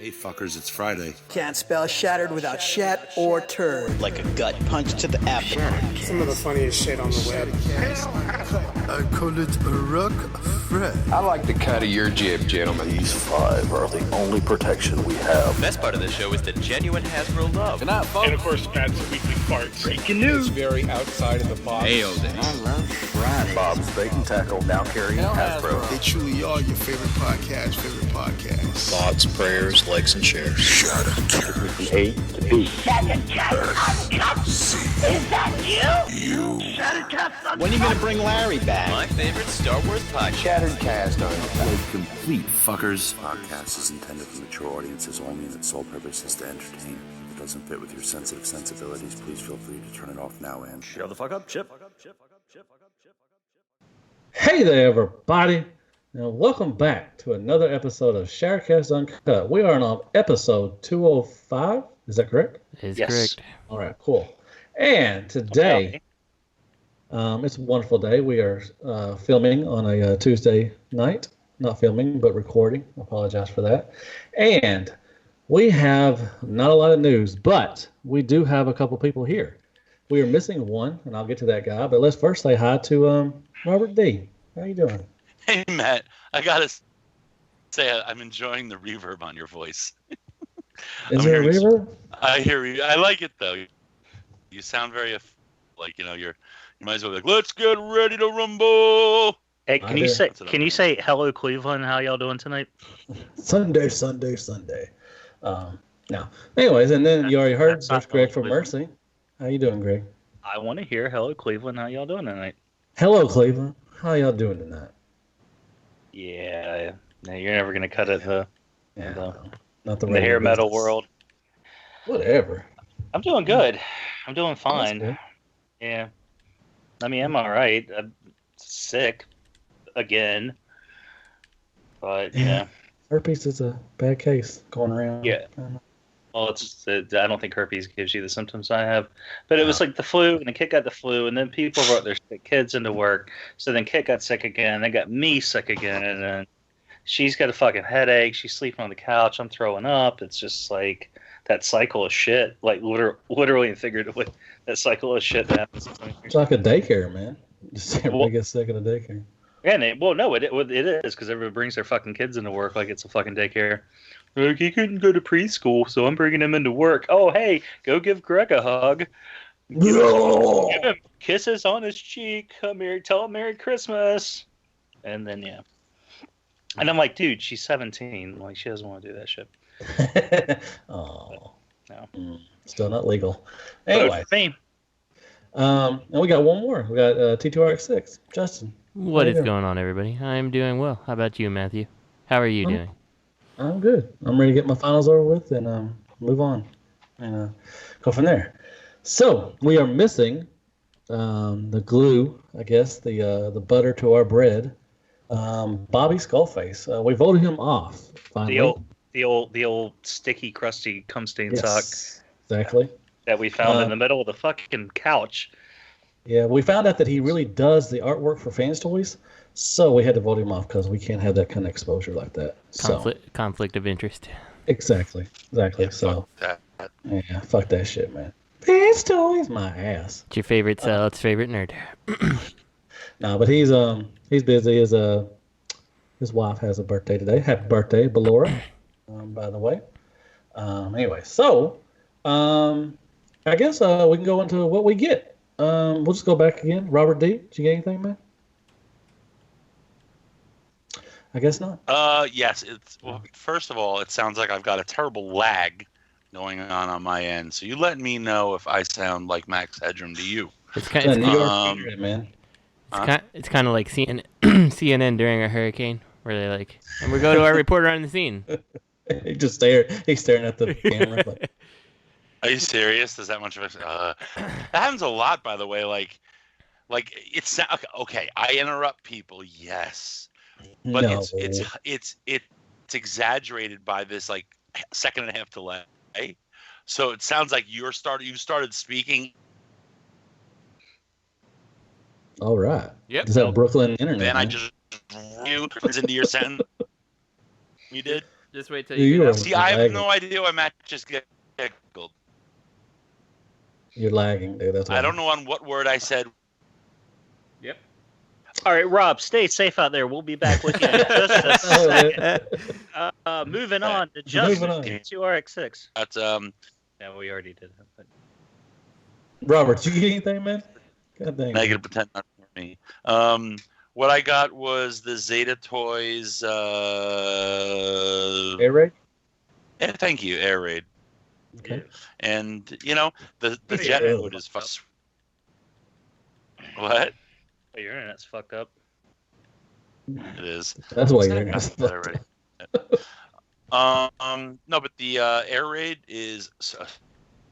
Hey fuckers, it's Friday. Can't spell shattered without shat or turd. Like a gut punch to the abdomen. Some of the funniest shit on the web. I call it a rock Fred. I like the cut of your jib, gentlemen. These 5 are the only protection we have. The best part of the show is the genuine Hasbro love. Good night, folks. And of course, Matt's weekly farts. Breaking news. It's very outside of the box. I love Friday. Bob's Bait and Tackle, now carrying Hasbro. They truly are your favorite podcast. Thoughts, prayers, likes, and shares. Shatteredcast. A to B. Shatteredcast. Is that you? Shatteredcast. When are you going to bring Larry back? My favorite Star Wars podcast. Shatteredcast on Like complete fuckers. Podcast is intended for mature audiences only, and its sole purpose is to entertain. If it doesn't fit with your sensitive sensibilities, please feel free to turn it off now and shut the fuck up, Chip. Hey there, everybody, and welcome back to another episode of Shatteredcast Uncut. We are on episode 205. Is that correct? Is correct. All right, cool. And today, it's a wonderful day. We are filming on a Tuesday night. Not filming, but recording. I apologize for that. And we have not a lot of news, but we do have a couple people here. We are missing one, and I'll get to that guy. But let's first say hi to Robert D. How you doing? Hey, Matt. I gotta say I'm enjoying the reverb on your voice. Is there a reverb? I hear you. I like it though. You sound very like you might as well be like, let's get ready to rumble. Hey, can you say hello Cleveland? How y'all doing tonight? Sunday. No. Anyways, and then you already heard there's Greg from Mercy. How you doing, Greg? I want to hear hello Cleveland. How y'all doing tonight? Hello, Cleveland. How y'all doing tonight? Yeah, you're never gonna cut it. Not the hair metal world. Whatever. I'm doing good. I'm doing fine. Yeah. I mean, I'm all right. I'm sick again, but herpes is a bad case going around. Yeah. Well, I don't think herpes gives you the symptoms I have, but it was like the flu, and the kid got the flu, and then people brought their sick kids into work, so then kid got sick again, they got me sick again, and then she's got a fucking headache, she's sleeping on the couch, I'm throwing up. It's just like that cycle of shit, like literally and figuratively, that cycle of shit that happens. It's like a daycare, man. Just everybody gets sick at a daycare. Yeah, it is, because everybody brings their fucking kids into work like it's a fucking daycare. Like, he couldn't go to preschool, so I'm bringing him into work. Oh, hey, go give Greg a hug. Give him kisses on his cheek. Tell him Merry Christmas. And then, yeah. And I'm like, dude, she's 17. Like, she doesn't want to do that shit. Oh. No. Still not legal. Anyway. And we got one more. We got T2RX6. Justin. What is going on, everybody? I'm doing well. How about you, Matthew? How are you doing? I'm good. I'm ready to get my finals over with and move on and go from there. So we are missing the glue, I guess, the butter to our bread. Bobby Skullface. We voted him off. Finally. The old sticky, crusty cum stain sock. Exactly. That we found in the middle of the fucking couch. Yeah, we found out that he really does the artwork for Fans Toys, so we had to vote him off because we can't have that kind of exposure like that. Conflict of interest. Exactly. Yeah, so, fuck that. Yeah, fuck that shit, man. Fans Toys, my ass. It's your favorite favorite nerd. No, but he's busy. His wife has a birthday today. Happy birthday, Ballora, by the way. Anyway, so I guess we can go into what we get. We'll just go back again. Robert D, did you get anything, man? I guess not. Yes. First of all, it sounds like I've got a terrible lag going on my end. So you let me know if I sound like Max Headroom to you. It's kind of New York secret, man. It's kind of like CNN during a hurricane, where they like, and we go to our reporter on the scene. He's staring at the camera. Like, are you serious? Is that much of a? That happens a lot, by the way. Like it's okay. I interrupt people, yes, but no. it's exaggerated by this like second and a half delay. So it sounds like you started speaking. All right. Yep. Is that Brooklyn internet? Then man? I just into your sentence. You did. Just wait till You you get are- out. See, I have lagging. no idea why Matt just giggled. You're lagging, dude. That's why. I don't know on what word I said. Yep. All right, Rob, stay safe out there. We'll be back with you in just a second. Moving on to Justin on. T2RX6. That's Yeah, we already did that. But... Robert, did you get anything, man? God dang. negative pretend not for me. What I got was the Zeta Toys. Air raid? Yeah, thank you, Air Raid. Okay. And the jet mode is fun. What? Oh, your internet's fucked up. It is. That's why you're That's gonna Air Raid. No, but the Air Raid is a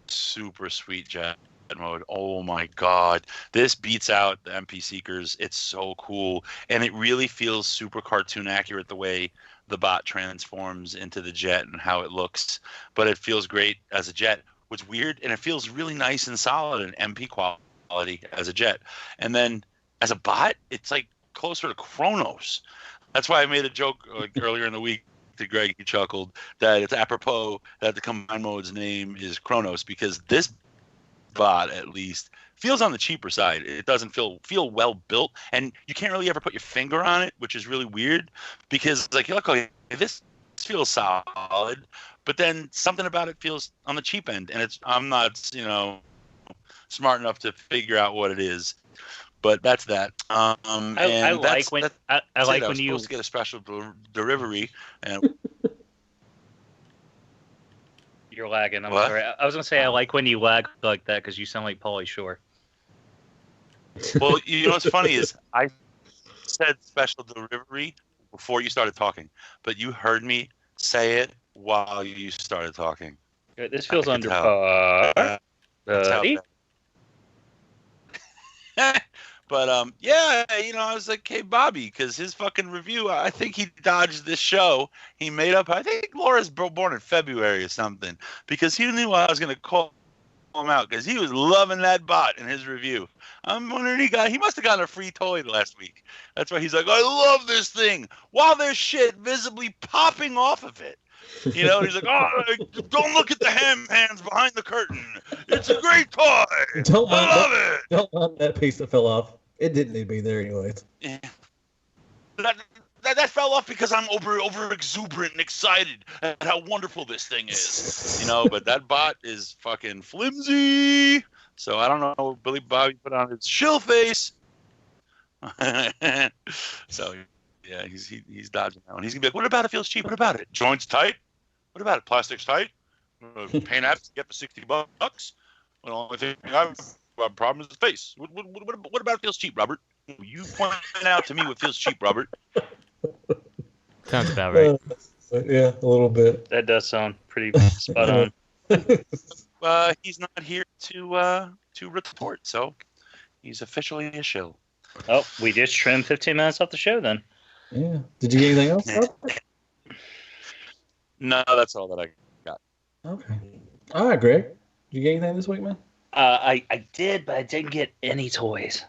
super sweet jet mode. Oh my god, this beats out the MP Seekers. It's so cool, and it really feels super cartoon accurate the way the bot transforms into the jet and how it looks. But it feels great as a jet. What's weird, and it feels really nice and solid and MP quality as a jet. And then as a bot, it's like closer to Chronos. That's why I made a joke earlier in the week to Greg. He chuckled that it's apropos that the combined mode's name is Chronos, because this bot at least feels on the cheaper side. It doesn't feel well built, and you can't really ever put your finger on it, which is really weird, because like you're like, okay, this feels solid, but then something about it feels on the cheap end, and I'm not smart enough to figure out what it is. But that's that. I like when you supposed to get a special delivery, and you're lagging. I'm What? sorry. I was gonna say I like when you lag like that because you sound like Pauly Shore. well, what's funny is I said special delivery before you started talking, but you heard me say it while you started talking. This feels I under could par. That's how bad. But I was like, hey, Bobby, because his fucking review, I think he dodged this show. He made up, I think Laura's born in February or something, because he knew I was going to call him out, because he was loving that bot in his review. I'm wondering, he must have gotten a free toy last week. That's why he's like, I love this thing, while there's shit visibly popping off of it. He's like, oh, don't look at the hands behind the curtain. It's a great toy. I love it. Don't mind that piece that fell off. It didn't need to be there anyways. Yeah. That fell off because I'm over exuberant and excited at how wonderful this thing is. But that bot is fucking flimsy. So I don't know. Billy Bobby put on his shill face. So yeah, he's dodging that one. He's gonna be like, what about it feels cheap? What about it? Joints tight? What about it? Plastic's tight? Paint apps get for $60. Well, the only thing I've got a problem is the face. What about it feels cheap, Robert? You point out to me what feels cheap, Robert. Sounds about right. Yeah, a little bit. That does sound pretty spot on. He's not here to report, so he's officially a shill. Oh, we just trimmed 15 minutes off the show then. Yeah. Did you get anything else, Robert? No, that's all that I got. Okay. All right, Greg. Did you get anything this week, man? I did, but I didn't get any toys.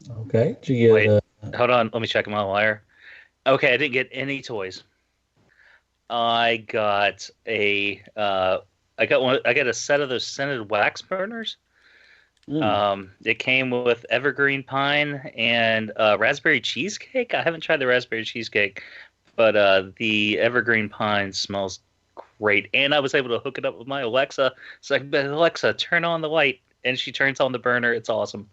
Okay. Did you get? Wait, hold on. Let me check my wire. Okay, I didn't get any toys. I got a set of those scented wax burners. It came with evergreen pine and raspberry cheesecake. I haven't tried the raspberry cheesecake, but the evergreen pine smells great. And I was able to hook it up with my Alexa. So I can be, Alexa, turn on the light, and she turns on the burner. It's awesome.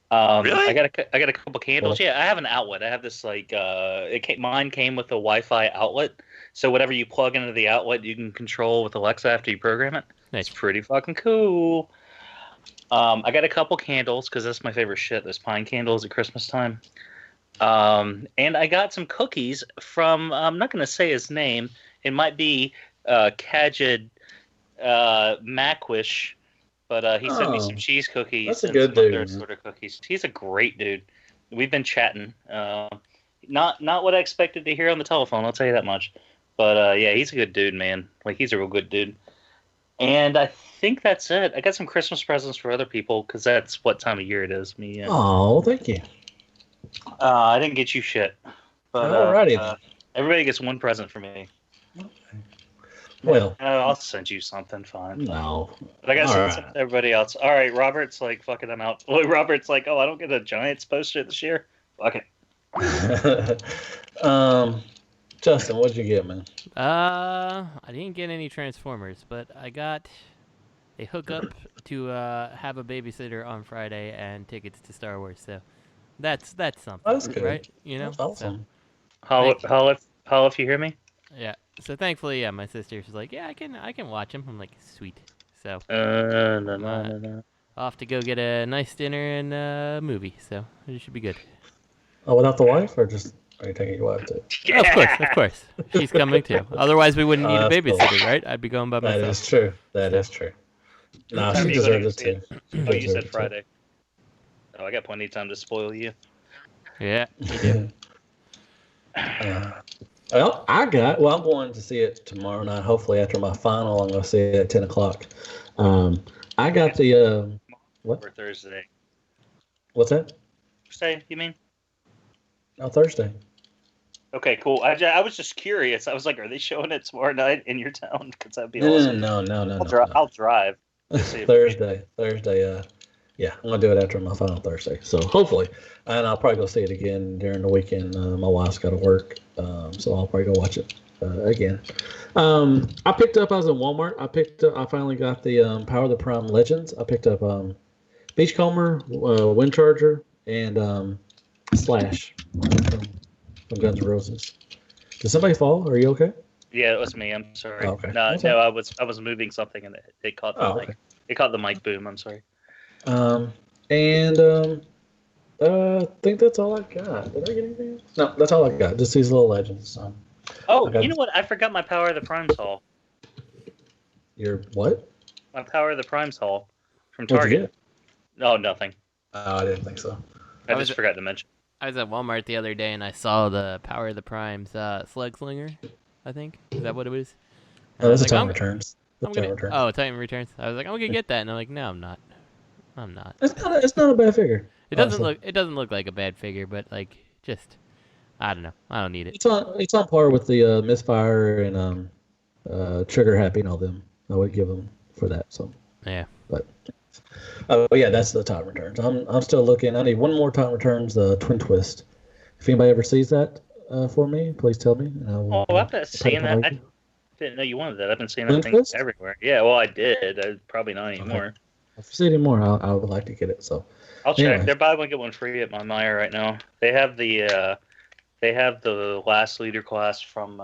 Really? I got a couple candles. Yeah, I have an outlet. I have this mine came with a Wi-Fi outlet. So whatever you plug into the outlet, you can control with Alexa after you program it. Nice. It's pretty fucking cool. I got a couple candles because that's my favorite shit. Those pine candles at Christmas time. And I got some cookies from, I'm not going to say his name. It might be Kajid Macwish, but he sent me some cheese cookies. That's a and good some dude. other sort of cookies. He's a great dude. We've been chatting. Not what I expected to hear on the telephone, I'll tell you that much. But yeah, he's a good dude, man. Like, he's a real good dude. And I think that's it. I got some Christmas presents for other people because that's what time of year it is. Oh, thank you. I didn't get you shit. But Alrighty. Everybody gets one present from me. Well, I'll send you something fun. No. But I gotta send something to everybody else. All right, Robert's like, fucking, I'm out. Well, Robert's like, oh, I don't get a Giants poster this year. Fuck it. Justin, what'd you get, man? I didn't get any Transformers, but I got a hookup to have a babysitter on Friday and tickets to Star Wars. So that's something. That's good. Right? You know, that's awesome. Holla if you hear me. Yeah. So thankfully, yeah, my sister was like, yeah, I can watch him. I'm like, sweet. So no. off to go get a nice dinner and a movie. So it should be good. Oh, without the wife, or just are you taking your wife too? Yeah. Of course. She's coming too. Otherwise, we wouldn't need a babysitter, right? I'd be going by myself. That is true. That is true. No, she deserves it too. Oh, you said Friday. Oh, I got plenty of time to spoil you. Yeah, you do. Well, I'm going to see it tomorrow night. Hopefully, after my final, I'm going to see it at 10 o'clock. I got the what? For Thursday. What's that? Thursday, you mean? Oh, Thursday. Okay, cool. I was just curious. I was like, are they showing it tomorrow night in your town? Because that'd be awesome. No. I'll drive. Thursday. Yeah, I'm gonna do it after my final Thursday. So hopefully, and I'll probably go see it again during the weekend. My wife's got to work, so I'll probably go watch it again. I picked up. I was in Walmart. I finally got the Power of the Prime Legends. I picked up Beachcomber, Wind Charger, and Slash from Guns N' Roses. Did somebody fall? Are you okay? Yeah, it was me. I'm sorry. Oh, okay. No, I was moving something and it caught the mic. Okay. It caught the mic boom. I'm sorry. I think that's all I got. Did I get anything else? No, that's all I got. Just these little legends. You know what? I forgot my Power of the Primes haul. Your what? My Power of the Primes haul from What'd Target. you get? No, nothing. I didn't think so. I just forgot to mention. I was at Walmart the other day and I saw the Power of the Primes Slug Slinger, I think. Is that what it was? Oh, that's a Time Returns. Returns. Oh, Time Returns. I was like, I'm gonna get that, and I'm like, no, I'm not. It's not a bad figure. It doesn't look like a bad figure, but like just I don't know. I don't need it. It's on par with the Misfire and Trigger Happy and all them. I would give them for that. So yeah. But yeah, that's the Time Returns. I'm still looking. I need one more Time Returns, the Twin Twist. If anybody ever sees that for me, please tell me. I've been seeing that. I didn't know you wanted that. I've been seeing that thing everywhere. Yeah, well, I did. Probably not anymore. Okay. If you see it more, I would like to get it. So I'll check. Anyway. They're buy one get one free at my Meijer right now. They have the last leader class from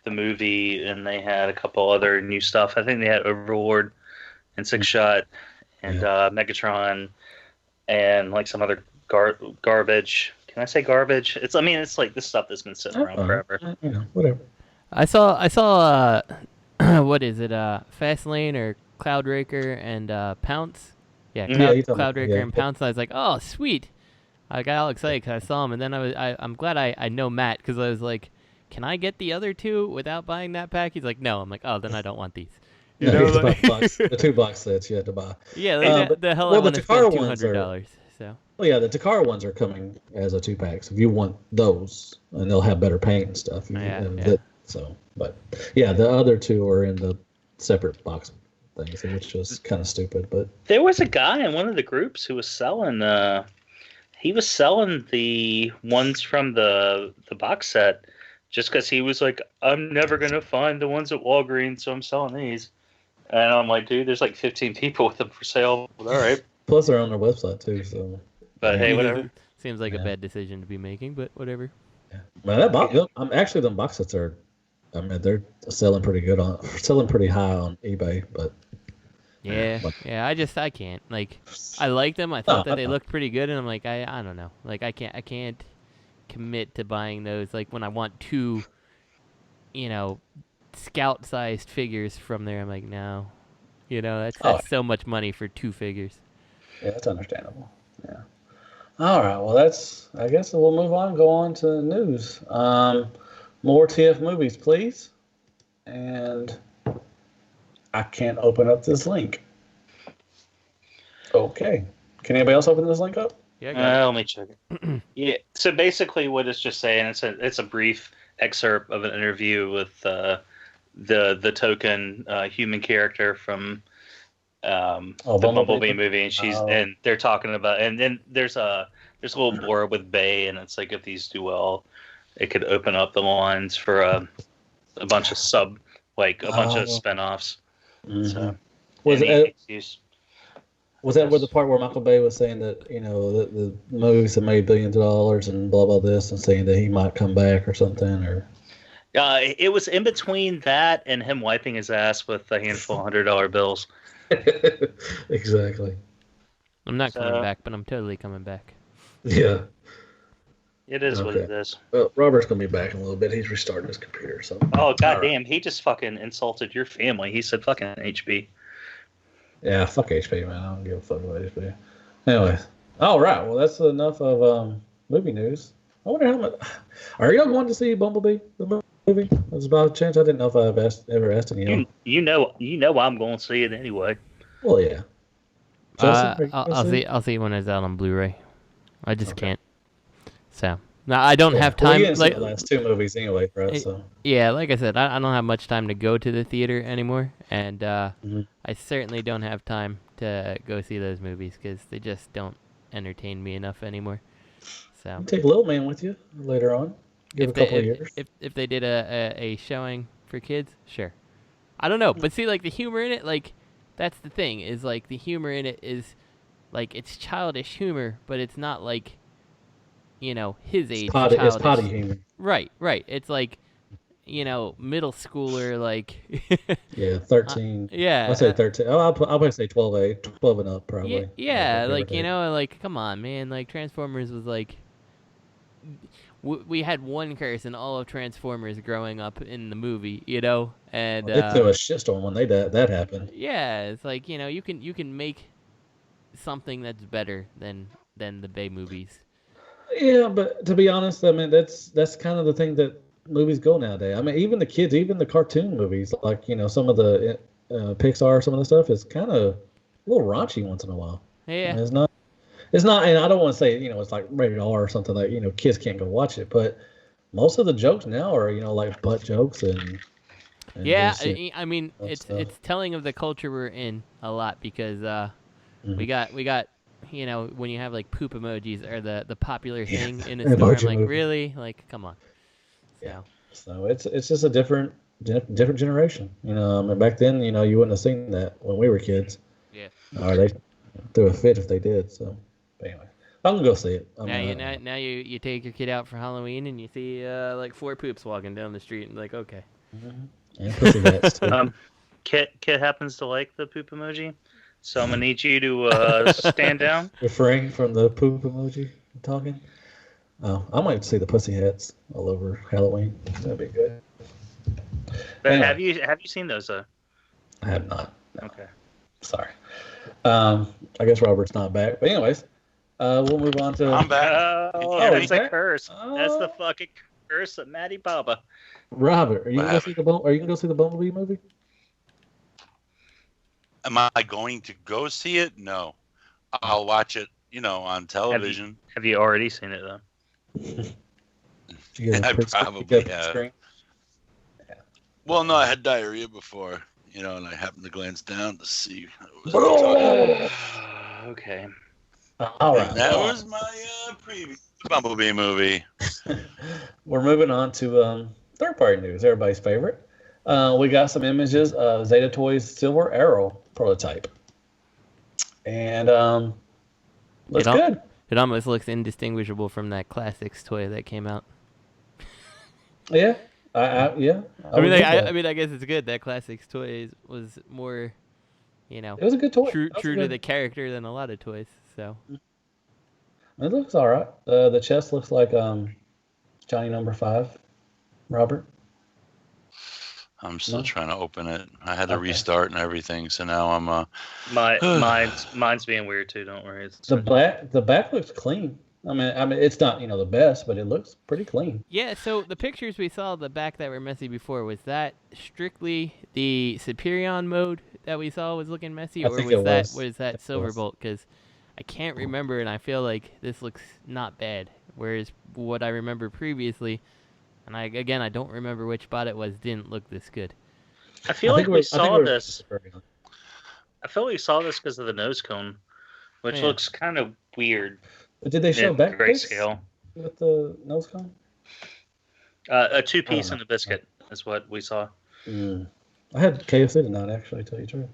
the movie, and they had a couple other new stuff. I think they had Overlord and Six Shot and Megatron and like some other garbage. Can I say garbage? It's like this stuff that's been sitting around forever. Whatever. I saw what is it? Fastlane or Cloudraker and Pounce. Yeah, Cloudraker and Pounce. I was like, oh, sweet. I got all excited because I saw him, and then I'm glad I know Matt because I was like, can I get the other two without buying that pack? He's like, no. I'm like, oh, then I don't want these. You know, the 2 box sets you had to buy. Yeah, the hell I want to spend $200. So. Well, yeah, the Takara ones are coming as a 2-pack. So if you want those, and they'll have better paint and stuff. But yeah, the other two are in the separate box things, which was kind of stupid. But there was a guy in one of the groups who was selling. He was selling the ones from the box set just because he was like, I'm never gonna find the ones at Walgreens, so I'm selling these. And I'm like, dude, there's like 15 people with them for sale. All right. Plus, they're on their website too. So, but hey, whatever. Seems like a bad decision to be making, but whatever. Yeah. Man, actually, them box sets are. I mean, they're selling pretty high on eBay, but I can't. Like, I like them. I thought that they looked pretty good, and I'm like, I don't know. Like, I can't commit to buying those. Like, when I want 2, scout-sized figures from there, I'm like, no. That's so much money for 2 figures. Yeah, that's understandable. Yeah. All right. Well, I guess we'll move on. Go on to news. More TF movies, please. And I can't open up this link. Okay. Can anybody else open this link up? Yeah. Let me check it. Yeah. So basically, what it's just saying, it's a brief excerpt of an interview with the token human character from the Bumblebee movie, and and they're talking about, and then there's a little blurb with Bay, and it's like if these do well, it could open up the lines for a bunch of bunch of spinoffs. Mm-hmm. So, was that where the part where Michael Bay was saying that the movies have made billions of dollars and blah blah this, and saying that he might come back or something, or? It was in between that and him wiping his ass with a handful of $100 bills. Exactly. I'm not coming back, but I'm totally coming back. Yeah. It is what it is. Well, Robert's gonna be back in a little bit. He's restarting his computer. So. Oh goddamn! He just fucking insulted your family. He said fucking HB. Yeah, fuck HP, man. I don't give a fuck about HP. Anyway, all right. Well, that's enough of movie news. I wonder how much. Are y'all going to see Bumblebee? The movie? There's about a chance. I didn't know if I've ever asked any of you. You know, I'm going to see it anyway. Well, yeah. I'll see it when it's out on Blu-ray. I just can't. So now I don't have time. Well, like the last two movies anyway, right? So yeah, like I said, I don't have much time to go to the theater anymore, and I certainly don't have time to go see those movies because they just don't entertain me enough anymore. So you take Little Man with you later on. Give a couple of years. If they did a showing for kids, sure. I don't know, but see, like the humor in it, like that's the thing is like the humor in it is like it's childish humor, but it's not like his age. It's potty humor. Right. It's like middle schooler like. Yeah, 13. Yeah, I'll say 13. I'll probably say 12 and up probably. Yeah, like like come on, man, like Transformers was like. We had one curse in all of Transformers growing up in the movie, and they threw a shitstorm when that happened. Yeah, it's like you can make something that's better than the Bay movies. Yeah, but to be honest, I mean that's kind of the thing that movies go nowadays. I mean, even the kids, even the cartoon movies, like some of the Pixar, some of the stuff is kind of a little raunchy once in a while. Yeah, and it's not, and I don't want to say it's like rated R or something like kids can't go watch it, but most of the jokes now are like butt jokes and yeah, I mean it's telling of the culture we're in a lot because we got when you have like poop emojis are the popular thing in a store. I'm like, really? Like, come on. Yeah. So it's just a different generation. I mean, back then, you wouldn't have seen that when we were kids. Yeah. Or they threw a fit if they did. So, but anyway, I'm gonna go see it. Now you take your kid out for Halloween and you see like 4 poops walking down the street and like, okay. Mm-hmm. And pussy hats too. Kit happens to like the poop emoji. So I'm gonna need you to stand down. Refrain from the poop emoji. Talking. Oh, I might see the pussy hats all over Halloween. That'd be good. But anyway. Have you seen those? I have not. No. Okay. Sorry. I guess Robert's not back. But anyways, we'll move on to. I'm back. That's a curse. That's the fucking curse of Matty Baba. Robert, are you gonna go see the Bumblebee movie? Am I going to go see it? No. I'll watch it, on television. Have you already seen it, though? I probably have. Yeah. Well, no, I had diarrhea before, and I happened to glance down to see. Okay. All right. That was my previous Bumblebee movie. We're moving on to third-party news, everybody's favorite. We got some images of Zeta Toys' Silver Arrow prototype. And looks good. It almost looks indistinguishable from that Classics toy that came out. Yeah. I guess it's good. That Classics toy was more, it was a good toy. True to the character than a lot of toys. So it looks all right. The chest looks like Johnny Number 5, Robert. I'm still trying to open it. I had to restart and everything, so now I'm mine's being weird too. Don't worry. The back looks clean. I mean, it's not the best, but it looks pretty clean. Yeah. So the pictures we saw of the back that were messy before, was that strictly the Superion mode that we saw was looking messy, or was that Silverbolt? Because I can't remember, and I feel like this looks not bad. Whereas what I remember previously And I don't remember which bot it was. Didn't look this good. I feel like we saw this. I feel like we saw this because of the nose cone, which looks kind of weird. But did they show back grayscale with the nose cone? A 2-piece and a biscuit is what we saw. I had KFC tonight, actually, to tell you the truth.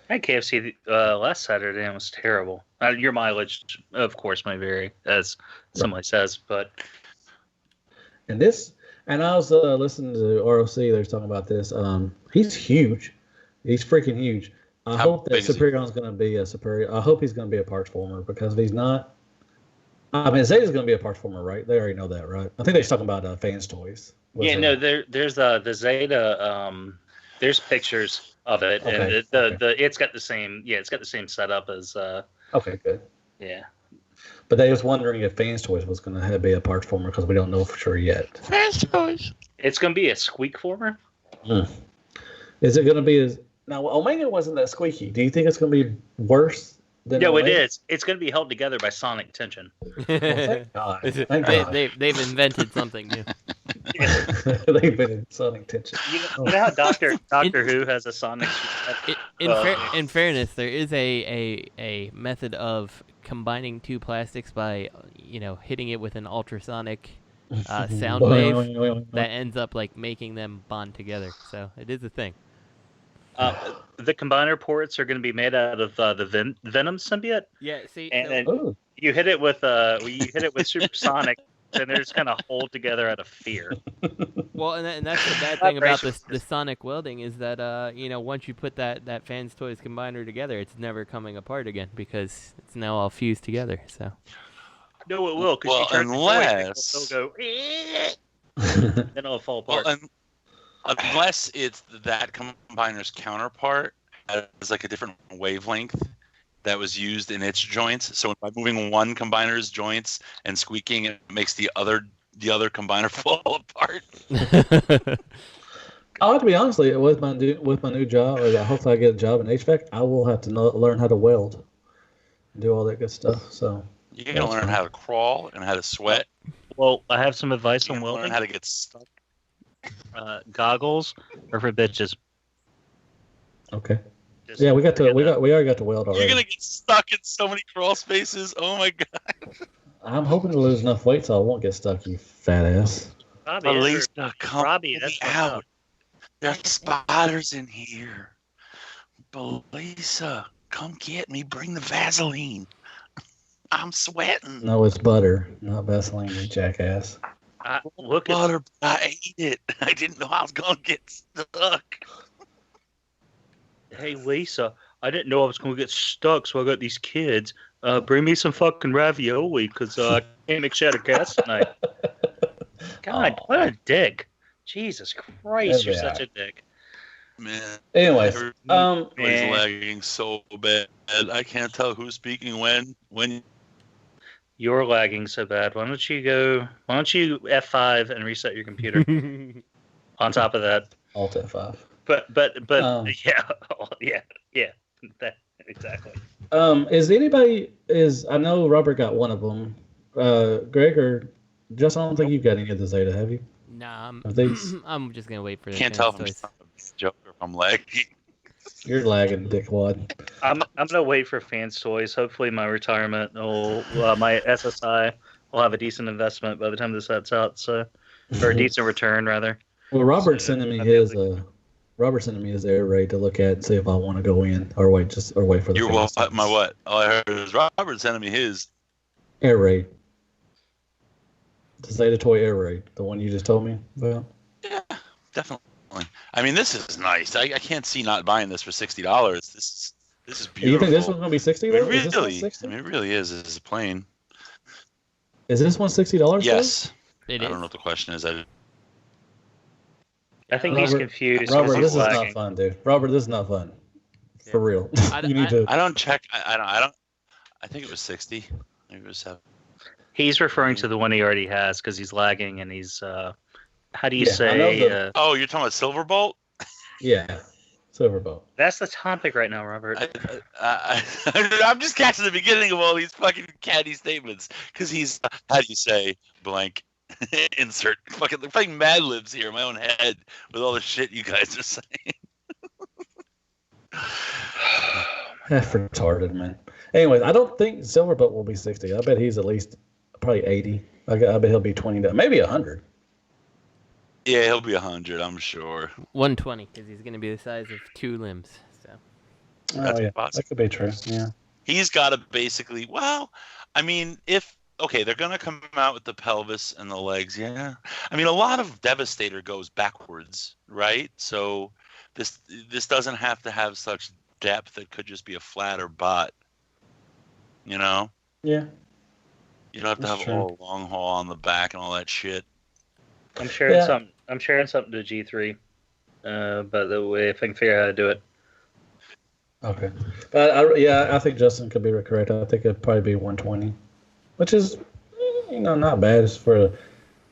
I had KFC last Saturday and it was terrible. Your mileage, of course, may vary, as somebody says, but. And I was listening to ROC, they were talking about this. He's huge. He's freaking huge. I hope that Superion's going to be a Superior. I hope he's going to be a parts former, because if he's not, I mean, Zeta's going to be a parts former, right? They already know that, right? I think they're talking about Fans Toys. Yeah, no, there's the Zeta. There's pictures of it, and it's got the same setup as. Okay, good. Yeah. But they was wondering if Fans Toys was going to be a parts former, because we don't know for sure yet. Fans Toys. It's going to be a squeak former. Is it going to be now? Omega wasn't that squeaky. Do you think it's going to be worse than? No, Omega? it is. It's going to be held together by sonic tension. Thank God. Thank God. They've invented something new. They've invented sonic tension. You know how Doctor Who has a sonic. In fairness, there is a method of combining two plastics by hitting it with an ultrasonic sound wave that ends up like making them bond together. So it is a thing. The combiner ports are going to be made out of the Venom symbiote. Yeah, see, and you hit it with supersonic, and they're just kind of hold together out of fear. Well, and that's the bad thing about the sonic welding is that once you put that Fans Toys combiner together, it's never coming apart again because it's now all fused together. So. No, it will. Well, unless it'll go, then it'll fall apart. Well, unless it's that combiner's counterpart as like a different wavelength that was used in its joints. So by moving one combiner's joints and squeaking, it makes the other combiner fall apart. I like to be honest with my new job, or hopefully I get a job in HVAC. I will have to learn how to weld, and do all that good stuff. So you're gonna learn how to crawl and how to sweat. Well, I have some advice on welding. Learn how to get stuck. Goggles are for bitches. Okay. We already got to weld already. You're gonna get stuck in so many crawl spaces. Oh my god. I'm hoping to lose enough weight so I won't get stuck, you fat ass. Belisa, come out. There's spiders in here. Belisa, come get me. Bring the Vaseline. I'm sweating. No, it's butter, not Vaseline, you jackass. Look at butter, but I ate it. I didn't know I was gonna get stuck. Hey Lisa, I didn't know I was gonna get stuck, so I got these kids. Bring me some fucking ravioli, because I can't make shattered cast tonight. God, what a dick! Jesus Christ, you're such a dick. Man. Anyways, everybody's lagging so bad. I can't tell who's speaking when. You're lagging so bad. Why don't you F5 and reset your computer? On top of that, Alt F5. But yeah, that, exactly. I know Robert got one of them. Greg or Justin, I don't think you've got any of the Zeta, have you? Nah, I'm just gonna wait for the Can't tell if I'm joke or if I'm lagging. You're lagging, dickwad. I'm gonna wait for Fans Toys. Hopefully, my retirement will my SSI will have a decent investment by the time this sets out. So, or a decent return rather. Well, Robert's sending me his air raid to look at and see if I want to go in or wait for the. My what? All I heard is Robert sending me his air raid. The Zeta toy air raid, the one you just told me about. Yeah, definitely. I mean, this is nice. I can't see not buying this for $60. This is beautiful. You think this one's gonna be $60? It really is. It's a plane. Is this one $60? Yes. I don't know what the question is. I think he's confused. Robert, this is not fun, dude. Robert, this is not fun. For real. You need to. I don't check. I don't. I think it was 60. Maybe it was 7. He's referring to the one he already has because he's lagging and he's. How do you say? Oh, you're talking about Silverbolt? Yeah, Silverbolt. That's the topic right now, Robert. I'm just catching the beginning of all these fucking catty statements because he's. How do you say blank? insert fucking playing Mad Libs here in my own head with all the shit you guys are saying. Half retarded, man. Anyways, I don't think Silverbolt will be 60. I bet he's at least probably 80. I bet he'll be 20, maybe 100. Yeah, he'll be 100, I'm sure. 120, because he's going to be the size of 2 limbs. So. That's possible. That could be true, yeah. He's got to basically, well, I mean, okay, they're going to come out with the pelvis and the legs, yeah. I mean, a lot of Devastator goes backwards, right? So this doesn't have to have such depth. It could just be a flatter butt, you know? Yeah. You don't have to have all long haul on the back and all that shit. I'm sharing something. I'm sharing something to G3, but the way if I can figure out how to do it. Okay, but I think Justin could be correct. I think it'd probably be 120, which is, not bad for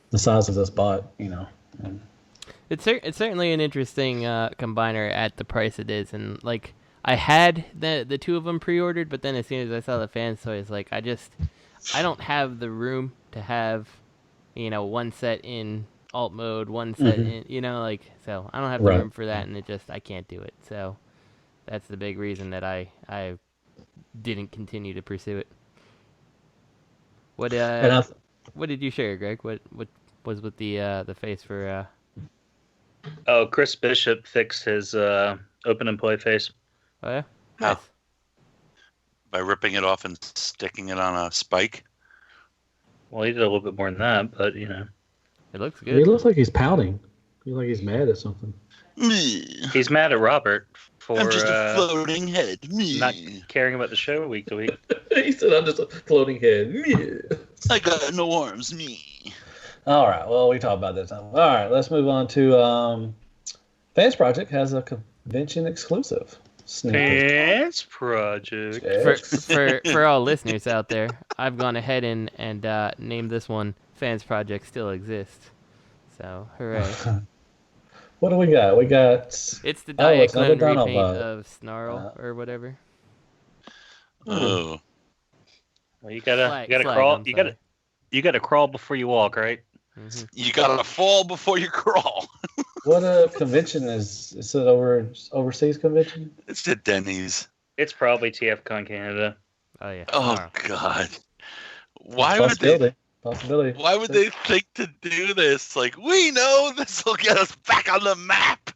the size of this bot, It's certainly an interesting combiner at the price it is, and like I had the 2 of them pre-ordered, but then as soon as I saw the fans toys, like I don't have the room to have, one set in alt mode, one set in, so I don't have the room for that, and I can't do it. So that's the big reason that I didn't continue to pursue it. What did you share, Greg? What was with the face for? Oh, Chris Bishop fixed his open and play face. Oh yeah, nice. By ripping it off and sticking it on a spike. Well, he did a little bit more than that, but it looks good. He looks like he's pouting. He looks like he's mad at something. He's mad at Robert for I'm just a floating head. Not caring about the show week to week. He said, "I'm just a floating head." I got no arms. Me. All right. Well, we talked about that time. All right. Let's move on to FansProject has a convention exclusive. FansProject. For all listeners out there, I've gone ahead and named this one FansProject Still Exists. So, hooray. What do we got? We got... It's the Diaclone repaint of Snarl or whatever. Oh. Well, you gotta crawl. You gotta crawl before you walk, right? Mm-hmm. You gotta fall before you crawl. What a convention is it overseas convention? It's at Denny's. It's probably TFCon Canada. Oh yeah. Oh God. Why would they think to do this? Like, we know this will get us back on the map.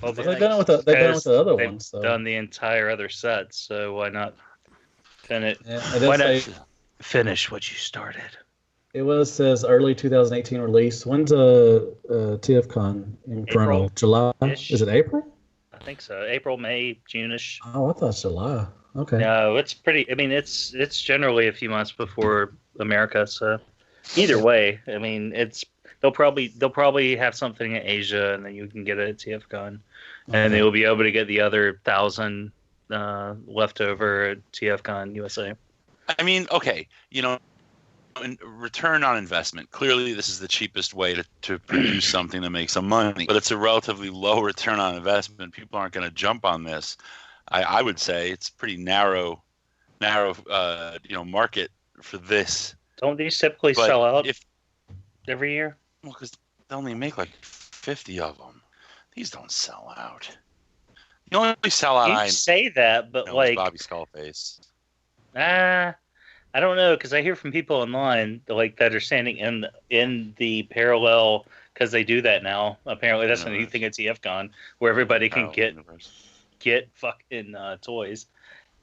Well, they've done it with the other ones. They've done the entire other set, so why not finish? Finish what you started? It says early 2018 release. When's TFCon in Toronto? July? Is it April? I think so. April, May, June-ish. Oh, I thought July. Okay. No, it's pretty. I mean, it's generally a few months before America. So either way, I mean, they'll probably have something in Asia, and then you can get it at TFCon, and they will be able to get the other 1,000 left over at TFCon USA. I mean, okay, return on investment. Clearly, this is the cheapest way to produce something to make some money, but it's a relatively low return on investment. People aren't going to jump on this. I would say it's pretty narrow, market for this. Don't these typically sell out every year? Well, because they only make like 50 of them. These don't sell out. You only sell out. You say that, but Bobby Skullface. I don't know, because I hear from people online that are standing in the parallel, because they do that now. Apparently, that's a new thing at TFCon, where everybody can get fucking toys,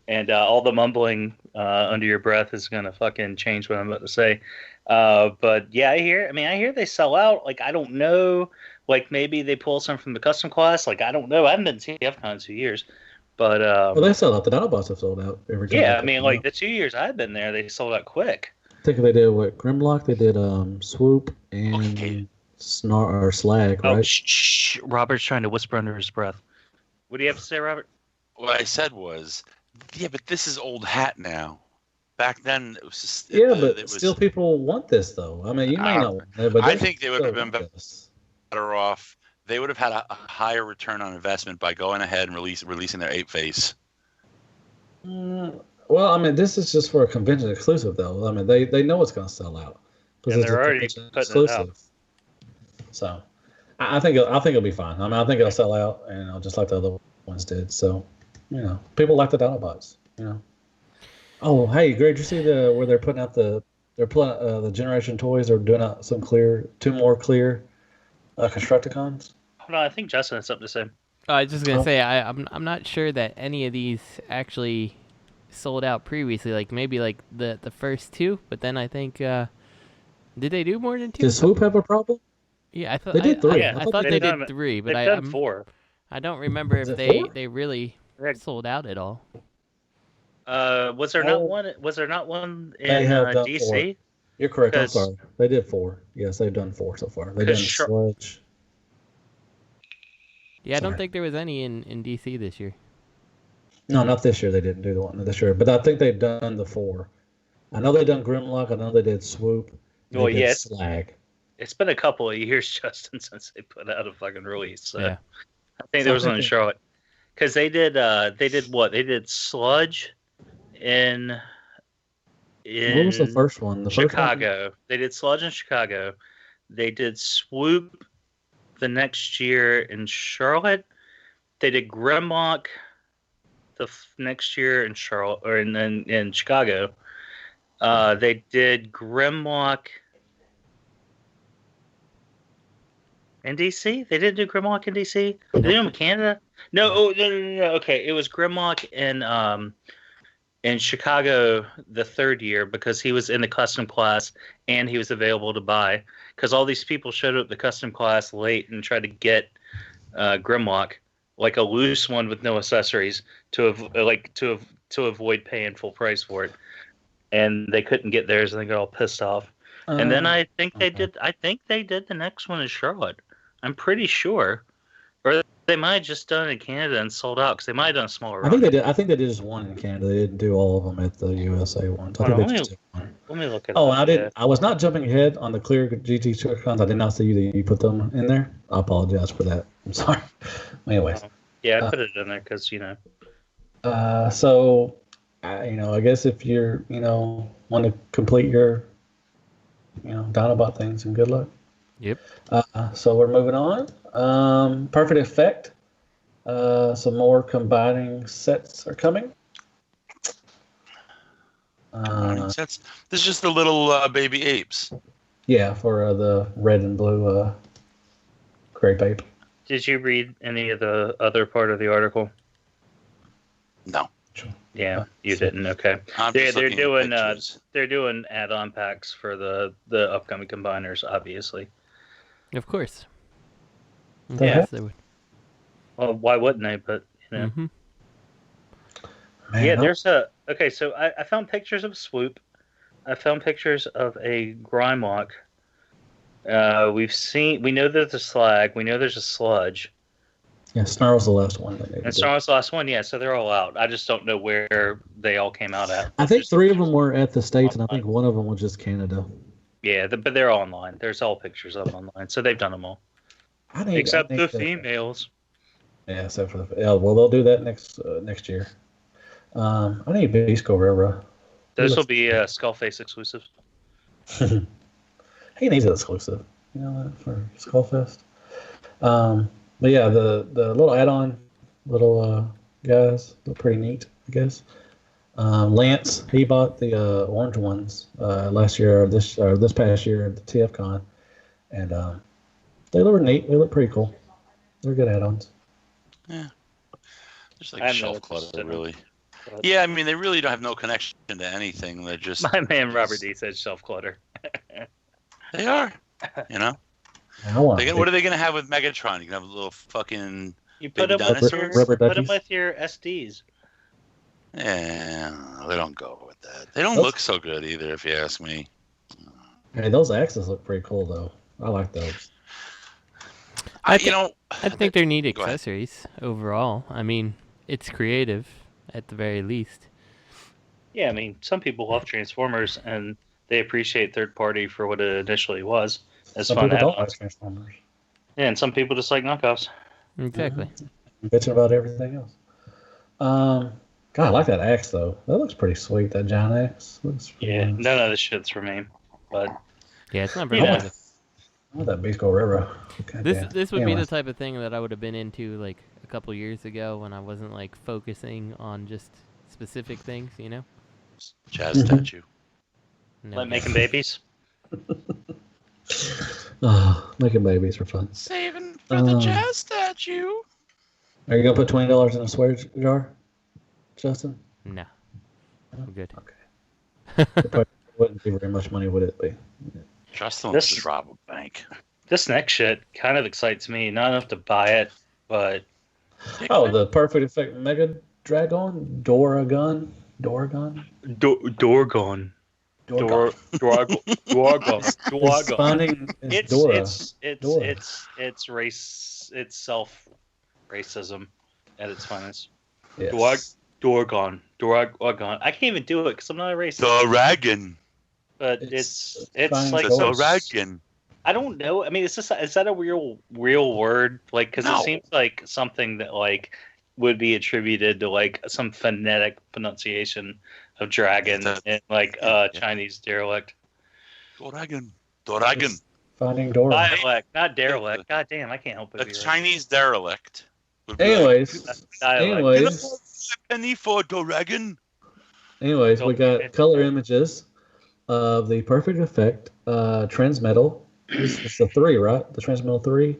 and all the mumbling under your breath is gonna fucking change what I'm about to say. But yeah, I hear they sell out. Like, I don't know. Like, maybe they pull some from the custom class. Like, I don't know. I haven't been to TFCon in 2 years. But well, they sell out. The Dinobots have sold out every time. Yeah, I mean, like the 2 years I've been there, they sold out quick. I think they did Grimlock. They did Swoop and Snar or Slag, right? Oh, shh. Robert's trying to whisper under his breath. What do you have to say, Robert? What I said was, yeah, but this is old hat now. Back then, it was just... still people want this, though. I mean, you may not want it, but I think they would have been better off. They would have had a higher return on investment by going ahead and releasing their 8-face. Well, I mean, this is just for a convention exclusive, though. I mean, they know it's going to sell out. because And it's they're already convention putting it out. exclusive. So, I think it'll be fine. I mean, I think it'll sell out, just like the other ones did. So, people like the Dinobots. Oh, hey, Greg, did you see where they're putting out the Generation toys? They're doing out two more clear Constructicons. Hold on, I think Justin has something to say. I was just gonna say I'm not sure that any of these actually sold out previously. Like maybe like the first two, but then I think did they do more than two? Does Swoop have a problem? Yeah, I thought they did three. I thought they did three, but they've done four. I don't remember if they really sold out at all. Was there not one? Was there not one in DC? 4. You're correct. I'm sorry. They did 4. Yes, they've done 4 so far. They did Sludge. Yeah, I don't think there was any in DC this year. No, not this year. They didn't do the one this year, but I think they've done the 4. I know they've done Grimlock. I know they did Swoop. Well, yeah, Slag. It's been a couple of years, Justin, since they put out a fucking release. So yeah. I think there was one in Charlotte because they did what? They did Sludge in what was the first one? Chicago. They did Sludge in Chicago. They did Swoop the next year in Charlotte. They did Grimlock the next year in Charlotte or in Chicago. They did Grimlock in DC. They didn't do Grimlock in DC. Did they do them in Canada? No. No. Okay, it was Grimlock in Chicago the third year because he was in the custom class and he was available to buy. Because all these people showed up the custom class late and tried to get Grimlock, like a loose one with no accessories, to avoid paying full price for it, and they couldn't get theirs and they got all pissed off. And then I think they did. I think they did the next one in Charlotte. I'm pretty sure, or they might have just done it in Canada and sold out because they might have done a smaller run. I think they did. I think they did just one in Canada. They didn't do all of them at the USA ones. I think they just did one. Let me look at. Oh, I didn't. I was not jumping ahead on the clear GT Constructicons. I did not see that you put them in there. I apologize for that. I'm sorry. Anyways. Yeah, I put it in there because So, I guess if you're want to complete your Dinobot things, and good luck. Yep. So we're moving on. Perfect Effect. Some more combining sets are coming. Sets. This is just the little baby apes. Yeah, for the red and blue grape ape. Did you read any of the other part of the article? No. Yeah, you didn't. Okay. They're doing add-on packs for the upcoming combiners, obviously. Of course. Yes, they would. Well, why wouldn't they? But Mm-hmm. Yeah, there's okay. So I found pictures of Swoop. I found pictures of a Grimlock. We know there's a Slag. We know there's a Sludge. Yeah, Snarl's the last one. And Snarl's the last one, yeah, so they're all out. I just don't know where they all came out at. I think 3 of them were at the States, and I think 1 of them was just Canada. Yeah, but they're all online. There's all pictures of them online, so they've done them all. Except the females. Yeah, except for well, they'll do that next year. I need Beast Gorilla. Those will be Skullface exclusives. He needs an exclusive, for Skullfest. But yeah, the little add-on guys look pretty neat, I guess. Lance, he bought the orange ones last year or this past year at the TFCon, and they look neat. They look pretty cool. They're good add-ons. Yeah, just like shelf clutter, really. Yeah, I mean, they really don't have no connection to anything. They're just my man Robert D said shelf clutter. They are, What are they going to have with Megatron? You can have a little fucking dinosaurs? Rubber put them with your SDs. Yeah, they don't go with that. They don't look so good either, if you ask me. Hey, those axes look pretty cool, though. I like those. I think they're neat accessories overall. I mean, it's creative at the very least. Yeah, I mean, some people love Transformers and they appreciate third party for what it initially was. It's some fun people to don't have. like Transformers. Yeah, and some people just like knockoffs. Exactly. Bitching about everything else. God, I like that axe though. That looks pretty sweet. That giant axe. Yeah, none of this shit's for me, but Yeah, it's not very I bad. want that Beast Gold Repro. This would be the type of thing that I would have been into like a couple years ago when I wasn't like focusing on just specific things, you know? Jazz statue. No. Like making babies. Making babies are fun. Saving for the jazz statue. Are you gonna put $20 in a swear jar, Justin? No. I'm good. Okay. It probably wouldn't be very much money, would it be? Justin wants to rob a bank. This next shit kind of excites me. Not enough to buy it, but Oh, the Perfect Effect Mega Dragon, Doragon. Doragon. It's race. It's self racism at its finest. Yes. Doragon. I can't even do it because I'm not a racist. Doragon. But it's like Doragon. I don't know. I mean, is that a real word? Like, because it seems like something that like would be attributed to like some phonetic pronunciation of dragon in like Chinese derelict. Doragon. Finding Dora. Dialect, not derelict. God damn, I can't help it. A Chinese derelict. Anyways, penny for Doragon. Anyways, we got color images of the Perfect Effect Transmetal. It's the 3, right? The Transmetal 3.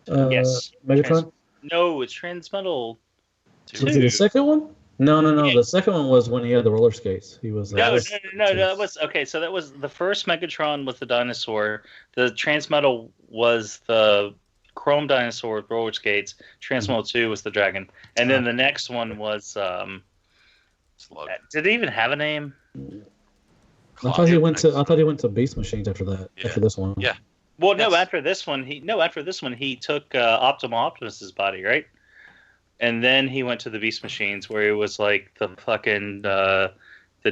Yes. Megatron. No, it's Transmetal 2. Was it the second one? No. Yeah. The second one was when he had the roller skates. He was. No. That was okay. So that was the first Megatron was the dinosaur. The Transmetal was the chrome dinosaur with roller skates. Transmetal 2 was the dragon, and then the next one was. Did it even have a name? I thought he went to Beast Machines after that. Yeah. After this one. Yeah. Well, no. After this one, he took Optimal Optimus's body, right? And then he went to the Beast Machines, where he was like the fucking the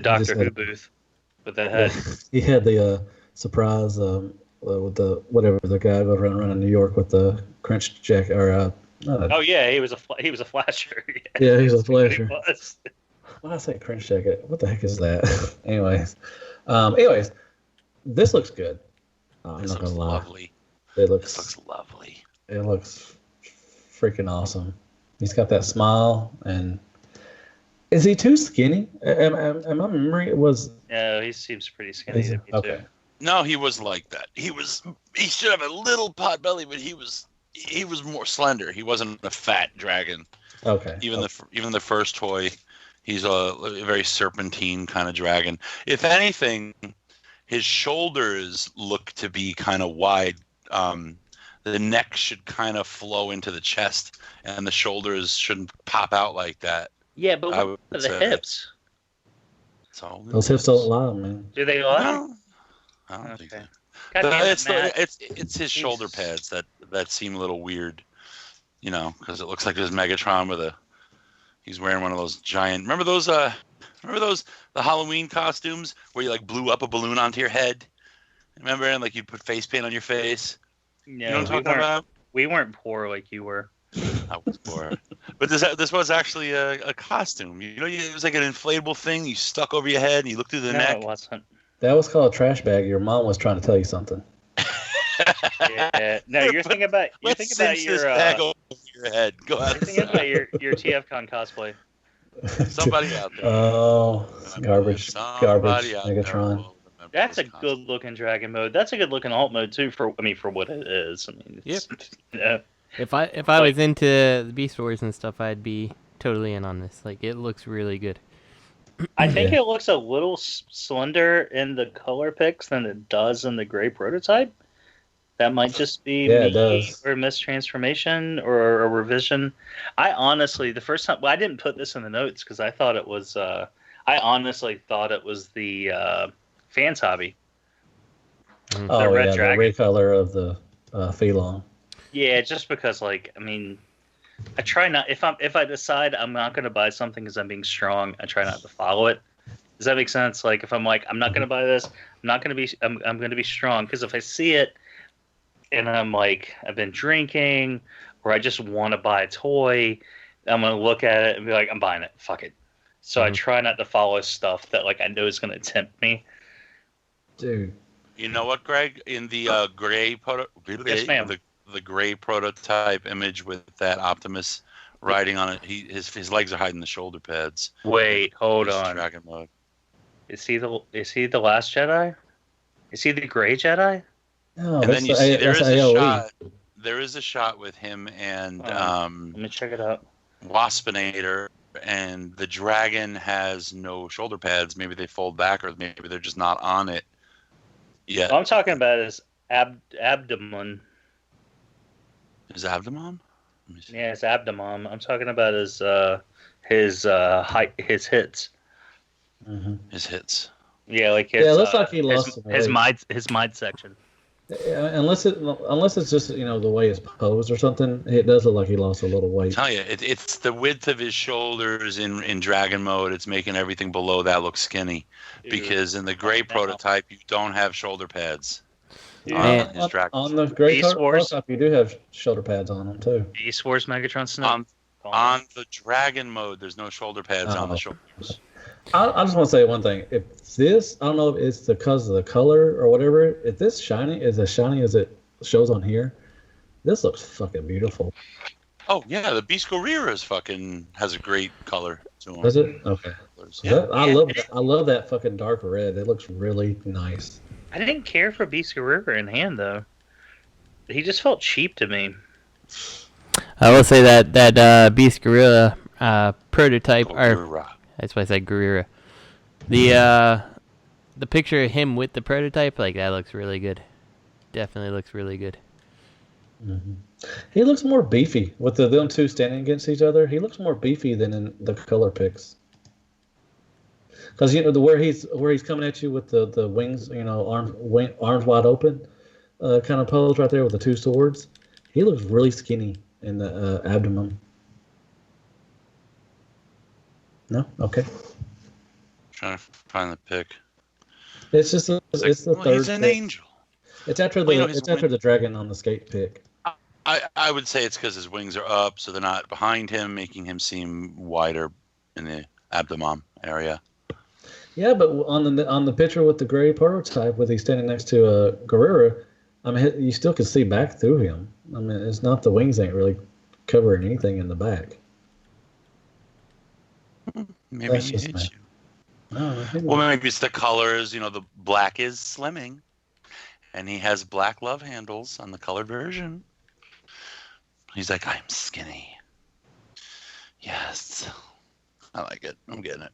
Doctor Who booth with the head. He had the surprise with the whatever the guy goes around in New York with the crunch jacket or. Oh yeah, he was a flasher. Yeah, he was a flasher. He was. When I say crunch jacket, what the heck is that? Anyways, this looks good. I'm not gonna lie. Lovely. This looks lovely. It looks freaking awesome. He's got that smile, and is he too skinny? Am I memory was? No, he seems pretty skinny to me too. No, he was like that. He should have a little pot belly, but he was more slender. He wasn't a fat dragon. Okay. Even the first toy, he's a very serpentine kind of dragon. If anything, his shoulders look to be kind of wide. The neck should kind of flow into the chest, and the shoulders shouldn't pop out like that. Yeah, but what are the hips? Those hips don't lie, man. Do they lie? No, I don't think so. It's his shoulder pads that seem a little weird, because it looks like there's Megatron he's wearing one of those giant. Remember those the Halloween costumes where you like blew up a balloon onto your head? Remember, and like you'd put face paint on your face. No, you know what I'm talking about? We weren't poor like you were. I was poor, but this was actually a costume. It was like an inflatable thing you stuck over your head, and you looked through the neck. No, it wasn't. That was called a trash bag. Your mom was trying to tell you something. Yeah. No, you're thinking about your bag over your head. Go ahead. You're thinking about your TFCon cosplay. Somebody out there. Oh, garbage, Megatron. That's a good-looking dragon mode. That's a good-looking alt mode too. For what it is. I mean, yep. If I was into the Beast Wars and stuff, I'd be totally in on this. Like, it looks really good. I think it looks a little slender in the color pics than it does in the gray prototype. That might just be me or mistransformation or a revision. I honestly, the first time, I didn't put this in the notes because I thought it was. I honestly thought it was the Fans Hobby. Oh, the red dragon. The red color of the Phelon. Yeah, just because, I try not. If I decide I'm not going to buy something because I'm being strong, I try not to follow it. Does that make sense? Like, if I'm I'm not going to buy this, I'm going to be strong, because if I see it and I'm I've been drinking, or I just want to buy a toy, I'm going to look at it and be like, I'm buying it. Fuck it. So I try not to follow stuff that I know is going to tempt me. Dude. You know what, Greg? In the gray Yes, ma'am. The gray prototype image with that Optimus riding on it, his legs are hiding the shoulder pads. Wait, hold on. Dragon mode. Is he the last Jedi? Is he the gray Jedi? No, And then you see there is a AOE. shot. There is a shot with him and Let me check it out. Waspinator, and the dragon has no shoulder pads. Maybe they fold back, or maybe they're just not on it yet. What I'm talking about is abdomen. Is Abdamon? Yeah, it's abdomen. I'm talking about his height, his hits. Mm-hmm. His hits. Yeah, like his. Yeah, it looks like he lost his mid section. Yeah, unless it's just the way it's posed or something, it does look like he lost a little weight. I tell you, it's the width of his shoulders in dragon mode. It's making everything below that look skinny, because in the gray prototype you don't have shoulder pads. On the gray prototype, you do have shoulder pads on them too. Beast Wars Megatron Snow. On the dragon mode, there's no shoulder pads on the shoulders. I just want to say one thing. If this, I don't know if it's because of the color or whatever, if this is as shiny as it shows on here, this looks fucking beautiful. Oh yeah, the Beast Guerrera has a great color to him. Does it? Okay. Yeah. I love that fucking dark red. It looks really nice. I didn't care for Beast Guerrera in hand though. He just felt cheap to me. I will say that Beast Guerrera prototype, that's why I said Guerrera. The picture of him with the prototype, like that looks really good. Definitely looks really good. Mm-hmm. He looks more beefy with them two standing against each other. He looks more beefy than in the color pics. Because where he's coming at you with the wings, arms wide open, kind of pose right there with the two swords. He looks really skinny in the abdomen. No, okay. Trying to find the pic. It's just the third. He's an pick. angel. It's after the dragon on the skate pick. I would say it's because his wings are up, so they're not behind him, making him seem wider in the abdomen area. Yeah, but on the picture with the gray prototype, with he's standing next to Guerrera, I mean, you still can see back through him. I mean, it's not the wings ain't really covering anything in the back. Maybe he hates you. Well, maybe it's the colors. The black is slimming, and he has black love handles on the colored version. He's like, I'm skinny. Yes, I like it. I'm getting it.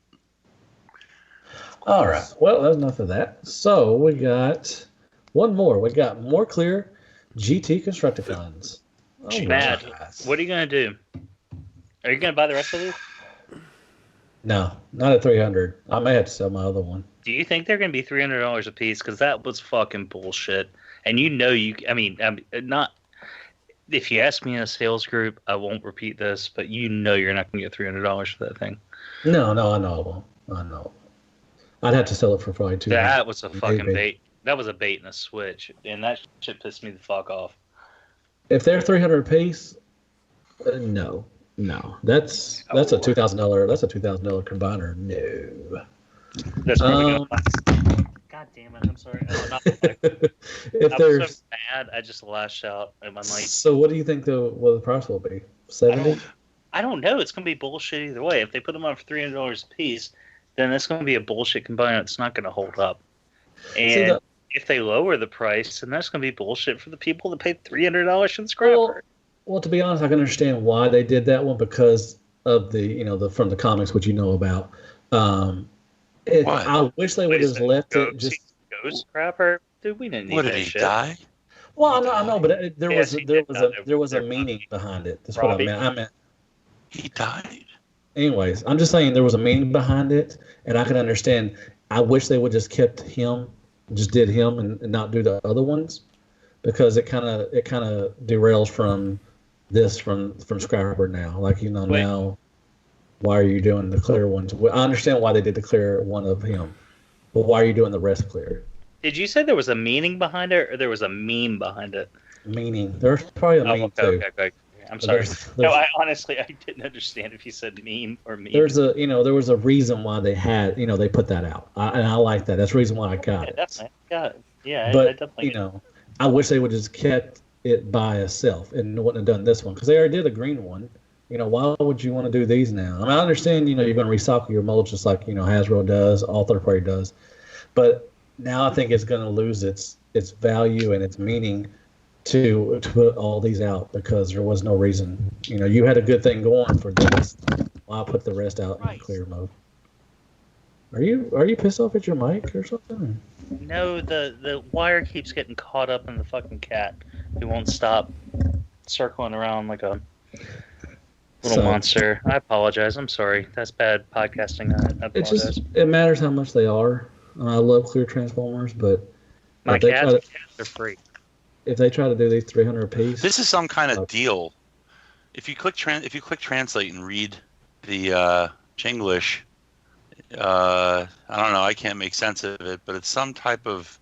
All right. Well, that's enough of that. So we got one more. We got more clear GT Constructicons. Bad. What are you gonna do? Are you gonna buy the rest of these? No, not at 300. I may have to sell my other one. Do you think they're going to be $300 a piece? Because that was fucking bullshit. And not. If you ask me in a sales group, I won't repeat this, but you're not going to get $300 for that thing. No, I know I won't. I know. I'd have to sell it for probably $200. That was a fucking bait. That was a bait and a switch, and that shit pissed me the fuck off. If they're $300 a piece, no. No, that's a $2,000. That's a $2,000 combiner. No. That's probably God damn it! I'm sorry. If there's so bad, I just lashed out at my mic. So, what do you think the price will be? 70? I don't know. It's gonna be bullshit either way. If they put them on for $300 a piece, then it's gonna be a bullshit combiner. It's not gonna hold up. And if they lower the price, then that's gonna be bullshit for the people that paid $300 for the scrapper. Well, to be honest, I can understand why they did that one because of the from the comics, which you know about. I wish they would have just left it. Just Ghost scrapper, dude. We didn't need what that did he shit. Die? Well, I know, but there was a meaning behind it. That's Robbie. What I meant. He died. Anyways, I'm just saying there was a meaning behind it, and I can understand. I wish they would just kept him, just did him, and not do the other ones, because it kind of derails from Scrapper now. Like, now, why are you doing the clear ones? I understand why they did the clear one of him, but why are you doing the rest clear? Did you say there was a meaning behind it, or there was a meme behind it? Meaning. There's probably a meme too. Okay. I'm sorry. No, I didn't understand if you said meme or meme. There was a reason why they had, they put that out. And I like that. That's the reason why I got it. Got it. Yeah, but I definitely. I wish they would just kept it by itself and wouldn't have done this one because they already did a green one. Why would you want to do these now? I mean, I understand, you're going to recycle your molds just like, Hasbro does, all third party does. But now I think it's going to lose its value and its meaning to put all these out because there was no reason. You had a good thing going for this. Why put the rest out in clear mode? Are you pissed off at your mic or something? No, the wire keeps getting caught up in the fucking cat. It won't stop circling around like a little monster. I apologize. I'm sorry. That's bad podcasting. I apologize. It matters how much they are. I love clear transformers, but my cats are free. If they try to do these 300 a piece, this is some kind of deal. If you click translate and read the Chinglish, I don't know. I can't make sense of it, but it's some type of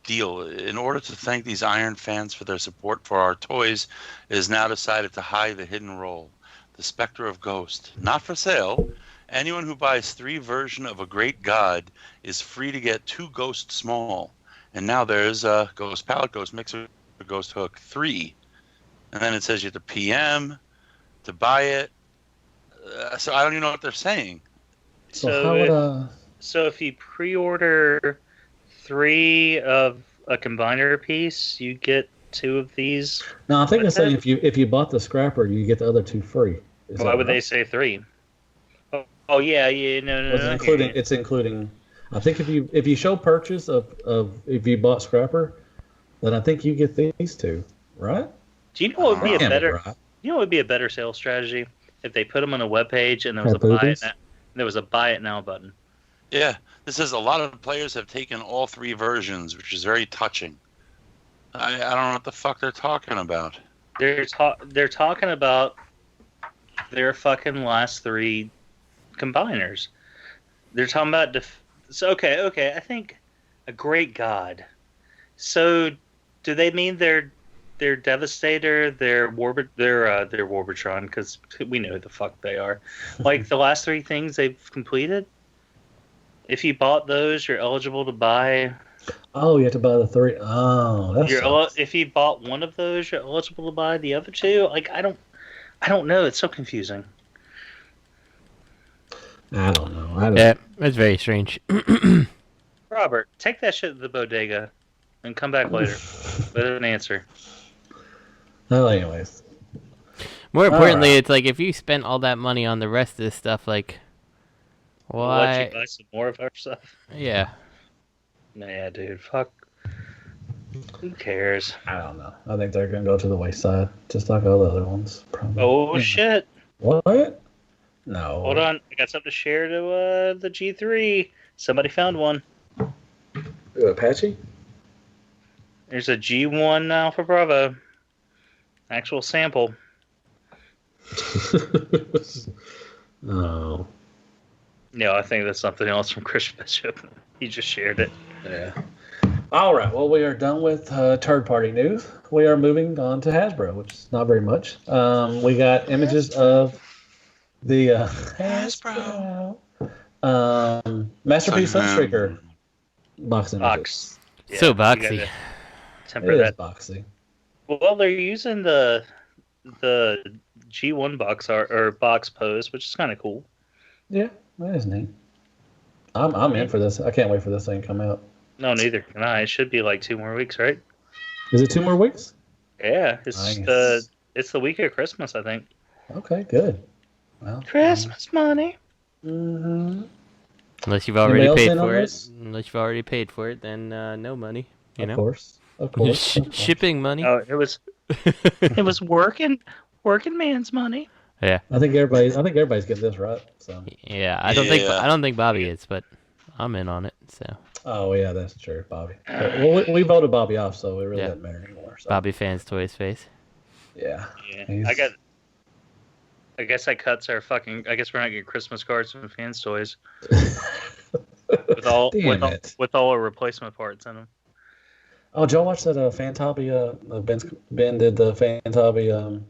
deal. In order to thank these Iron fans for their support for our toys, it is now decided to hide the hidden role, the Spectre of Ghost. Not for sale. Anyone who buys 3 version of a great god is free to get 2 Ghost Small. And now there's a Ghost Palette, Ghost Mixer, Ghost Hook 3. And then it says you have to PM to buy it. So I don't even know what they're saying. So if you pre-order 3 of a combiner piece, you get 2 of these. No, I think it's saying if you bought the scrapper, you get the other 2 free. Why would they say 3? Oh yeah, no. It's including. I think if you show purchase of if you bought scrapper, then I think you get these 2, right? Do you know what would be what would be a better sales strategy if they put them on a web page and there was a buy it now button? Yeah, this says a lot of players have taken all 3 versions, which is very touching. I don't know what the fuck they're talking about. They're talking about their fucking last 3 combiners. They're talking about okay. I think a great god. So, do they mean their Devastator, their Warbitron? Because we know who the fuck they are. Like the last 3 things they've completed. If you bought those, you're eligible to buy. Oh, you have to buy the 3. Oh, that's. If you bought one of those, you're eligible to buy the other 2. Like I don't know. It's so confusing. I don't know. Yeah, it's very strange. Robert, take that shit to the bodega and come back later with an answer. Well, anyways. More importantly, it's like if you spent all that money on the rest of this stuff, like, why? We'll let you buy some more of our stuff. Yeah. Nah, dude, fuck. Who cares? I don't know. I think they're gonna go to the wayside, just like all the other ones. Probably. Oh shit! What? No. Hold on, I got something to share to the G3. Somebody found one. Apache? There's a G1 Alpha Bravo. Actual sample. Oh. No, I think that's something else from Chris Bishop. He just shared it. Yeah. All right. Well, we are done with third-party news. We are moving on to Hasbro, which is not very much. We got images of the Hasbro Masterpiece Sunstreaker box images. Yeah, so boxy. Temper that. Boxy. Well, they're using the G1 box art or box pose, which is kind of cool. Yeah, that is neat. I'm in for this. I can't wait for this thing to come out. No, neither can I. It should be like 2 more weeks, right? Is it 2 more weeks? Yeah, it's the week of Christmas, I think. Okay, good. Well, Christmas money. Mm-hmm. Unless you've already paid for it. Unless you've already paid for it, then no money. You know? Of course. Shipping money. Oh, it was working man's money. Yeah. I think everybody's getting this right. So. Yeah, I don't think Bobby is, but I'm in on it. So. Oh yeah, that's true, Bobby. Well, we voted Bobby off, so it really doesn't matter anymore. So. Bobby fans toys face. Yeah. I guess that cuts our fucking. I guess we're not getting Christmas cards from Fans Toys. with all our replacement parts in them. Oh, Joe watched that Fantabi. Ben did the Fantabi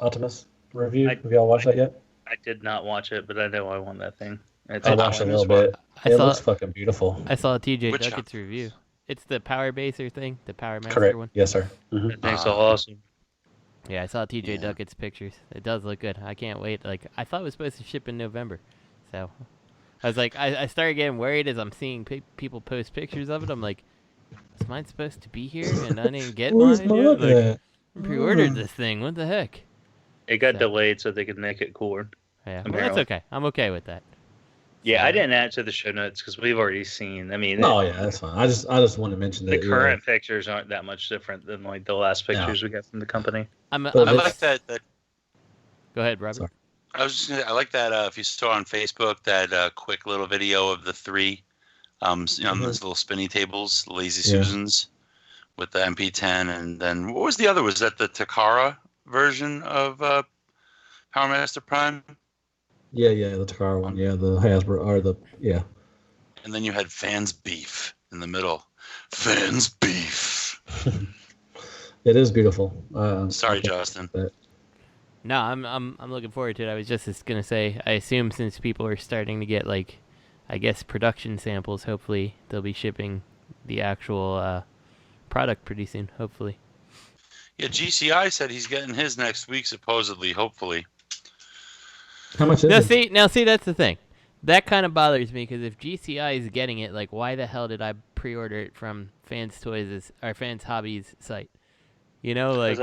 Optimus review. Have y'all watched that yet? I did not watch it, but I know I want that thing. I watched a little bit. It looks fucking beautiful. I saw TJ Duckett's review. it's the Power Baser thing, the Power Master Correct. one. Yes, sir. That thing's so awesome. Yeah, I saw TJ Duckett's pictures. It does look good. I can't wait. Like, I thought it was supposed to ship in November, so I was like, I started getting worried as I'm seeing people post pictures of it. I'm like, is mine supposed to be here and I didn't get mine yet? Like, I pre-ordered this thing. What the heck? It got delayed so they could make it cooler. Yeah, well, that's okay. I'm okay with that. Yeah, I didn't add to the show notes because we've already seen. I mean, that's fine. I just wanted to mention that the current pictures aren't that much different than like the last pictures we got from the company. I like that. Go ahead, Robert. Sorry. I was just gonna, I like that. If you saw on Facebook that quick little video of the three, those little spinny tables, Lazy Susans, with the MP10, and then what was the other? Was that the Takara version of Power Master Prime? Yeah, the Takara one. Yeah, the Hasbro or the And then you had Fans Beef in the middle. Fans Beef. It is beautiful. Sorry, Justin. No, I'm looking forward to it. I was just gonna say, I assume since people are starting to get like, I guess production samples, hopefully they'll be shipping the actual product pretty soon. Hopefully. Yeah, GCI said he's getting his next week, supposedly. Hopefully. How much is it? Now see, that's the thing. That kind of bothers me because if GCI is getting it, like, why the hell did I pre-order it from Fans Hobbies site? You know, like.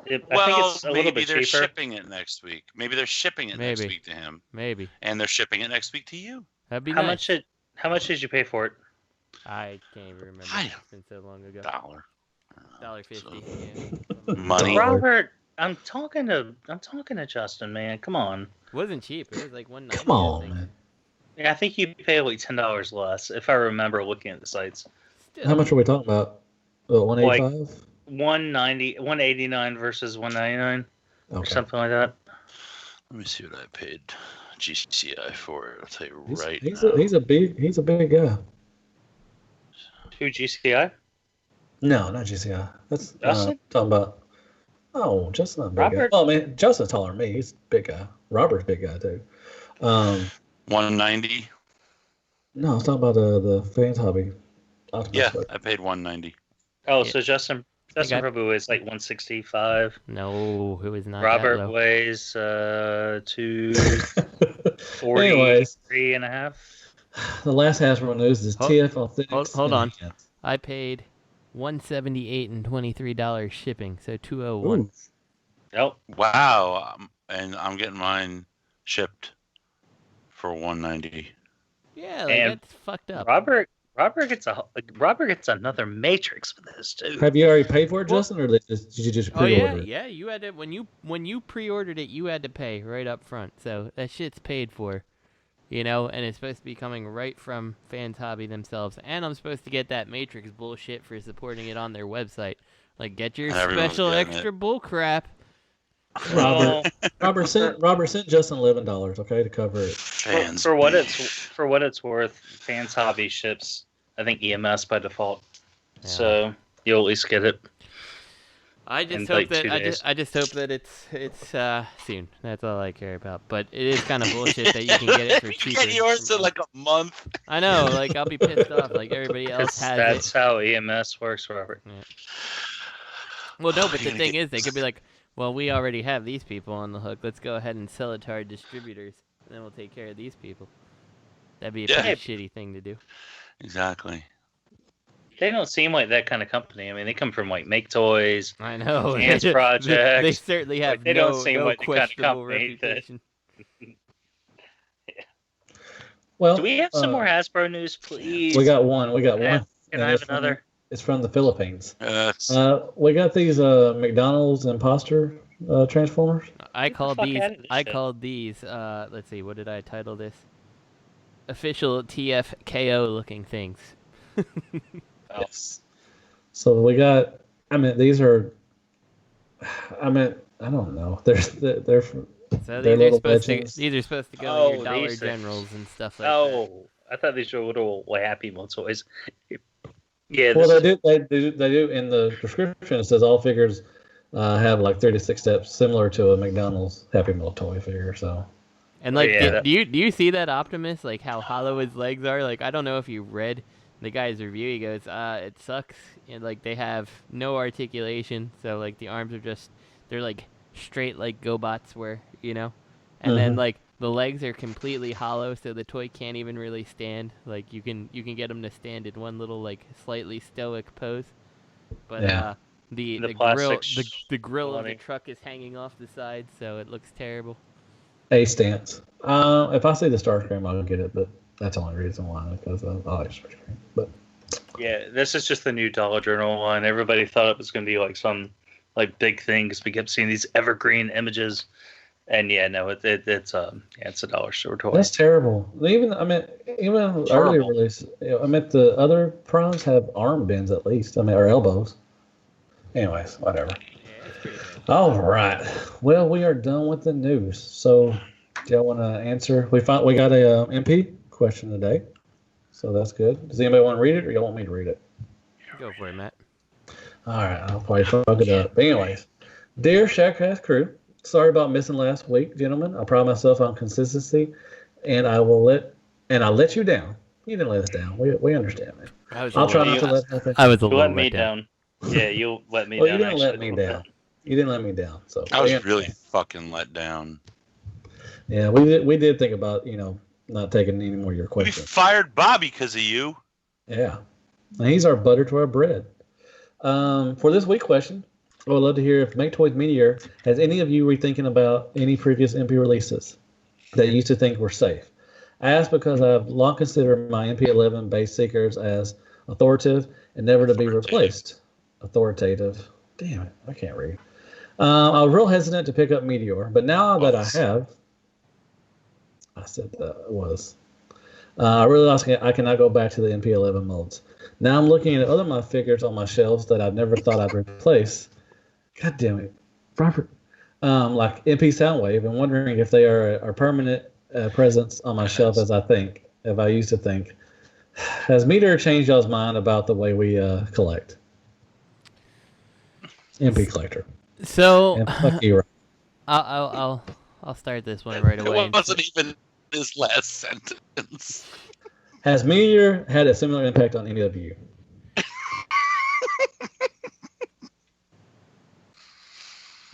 I think it's a little maybe bit they're cheaper. shipping it next week. Maybe they're shipping it next week to him. Maybe. And they're shipping it next week to you. That'd be How nice. much did you pay for it? I can't even remember. It's been so long ago. $1.50. Yeah. Money. Robert, I'm talking to Justin, man. Come on. It wasn't cheap. It was like $1.90. Come on, man. Yeah, I think you pay like $10 less if I remember looking at the sites. How much are we talking about? 185. 189 versus 199 or something like that. Let me see what I paid GCI for it. I'll tell you right He's now. a big guy. Who, GCI? No, not GCI. That's Justin? talking about. Oh, Justin's not a big Robert? guy. Oh man, Justin's taller than me. He's a big guy. Robert's a big guy too. 190. No, I was talking about the Fans Hobby. Yeah, I paid 190. Oh, so Justin Prabhu is like 165. No, it was not. Robert that low. weighs 243 and a half. The last Hasbro news is TF Authentics. Hold on. I paid $178 and $23 shipping, so $201. Nope. Wow. And I'm getting mine shipped for 190. Yeah, like, And that's fucked up. Robert gets another Matrix for this too. Have you already paid for it, Justin, or did you just pre-order it? Yeah. You had to when you pre-ordered it, you had to pay right up front. So that shit's paid for, and it's supposed to be coming right from Fans Hobby themselves. And I'm supposed to get that Matrix bullshit for supporting it on their website. Like, get your special extra bull crap. Robert sent Justin $11, okay, to cover it. For what it's worth, Fans Hobby ships, I think, EMS by default, so you'll at least get it. I just hope that it's soon. That's all I care about. But it is kind of bullshit that you can get it for cheaper. Get yours in like a month. I know, like I'll be pissed off. Like everybody else has That's how EMS works, Robert. Yeah. Well, no, but the thing is, they could be like, well, we already have these people on the hook. Let's go ahead and sell it to our distributors, and then we'll take care of these people. That'd be a pretty shitty thing to do. Exactly. They don't seem like that kind of company. I mean, they come from like Make Toys. I know. FansProject. They certainly have they don't seem like the kind of questionable company reputation. Well, do we have some more Hasbro news, please? We got one. Can I have another? It's from the Philippines. Yes. We got these McDonald's imposter Transformers. I called these. Let's see. What did I title this? Official TFKO looking things. Yes. So we got. These are. I don't know. They're So these are supposed to go to your Dollar Generals and stuff like that. Oh, I thought these were little Happy Meal toys. Yeah. Well, they do. In the description, it says all figures have like 36 steps, similar to a McDonald's Happy Meal toy figure. So. And do you see that Optimus, like how hollow his legs are? Like, I don't know if you read the guy's review, he goes, it sucks. And, like, they have no articulation, so, like, the arms are they're, like, straight like GoBots were, you know? And then, like, the legs are completely hollow, so the toy can't even really stand. Like, you can get them to stand in one little, like, slightly stoic pose. But, the grill of the truck is hanging off the side, so it looks terrible. A stance. If I see the Starscream, I'll get it, but that's the only reason why, because I like Starscream. But yeah, this is just the new Dollar Journal one. Everybody thought it was going to be like some like big thing because we kept seeing these evergreen images, and it's a dollar store toy. That's terrible. Even earlier release, the other Primes have arm bends at least. or elbows. Anyways, whatever. All right. Well, we are done with the news. So, do y'all want to answer? We got a MP question today, so that's good. Does anybody want to read it, or y'all want me to read it? Go for it, Matt. All right. I'll probably fuck it up. But anyways, dear Shackcast crew, sorry about missing last week, gentlemen. I pride myself on consistency, and I let you down. You didn't let us down. We understand, man. I'll try not to let happen. I was a little let me down. Yeah, you let me well, down. You didn't let me down. You didn't let me down. So I was really fucking let down. Yeah, we did think about not taking any more of your questions. We fired Bobby because of you. Yeah, and he's our butter to our bread. For this week's question, I would love to hear if Make Toys Meteor has any of you rethinking about any previous MP releases that you used to think were safe. I ask because I've long considered my MP11 base seekers as authoritative and never to be replaced. Authoritative. Damn it, I can't read. I was real hesitant to pick up Meteor, but now that I have, I said that it was. I realized I cannot go back to the MP11 molds. Now I'm looking at other my figures on my shelves that I never thought I'd replace. God damn it, Robert. Like MP Soundwave, and wondering if they are a permanent presence on my shelf as I used to think. Has Meteor changed y'all's mind about the way we collect? MP collector. So fuck you, I'll start this one right away. It wasn't even his last sentence. Has Meteor had a similar impact on any of you?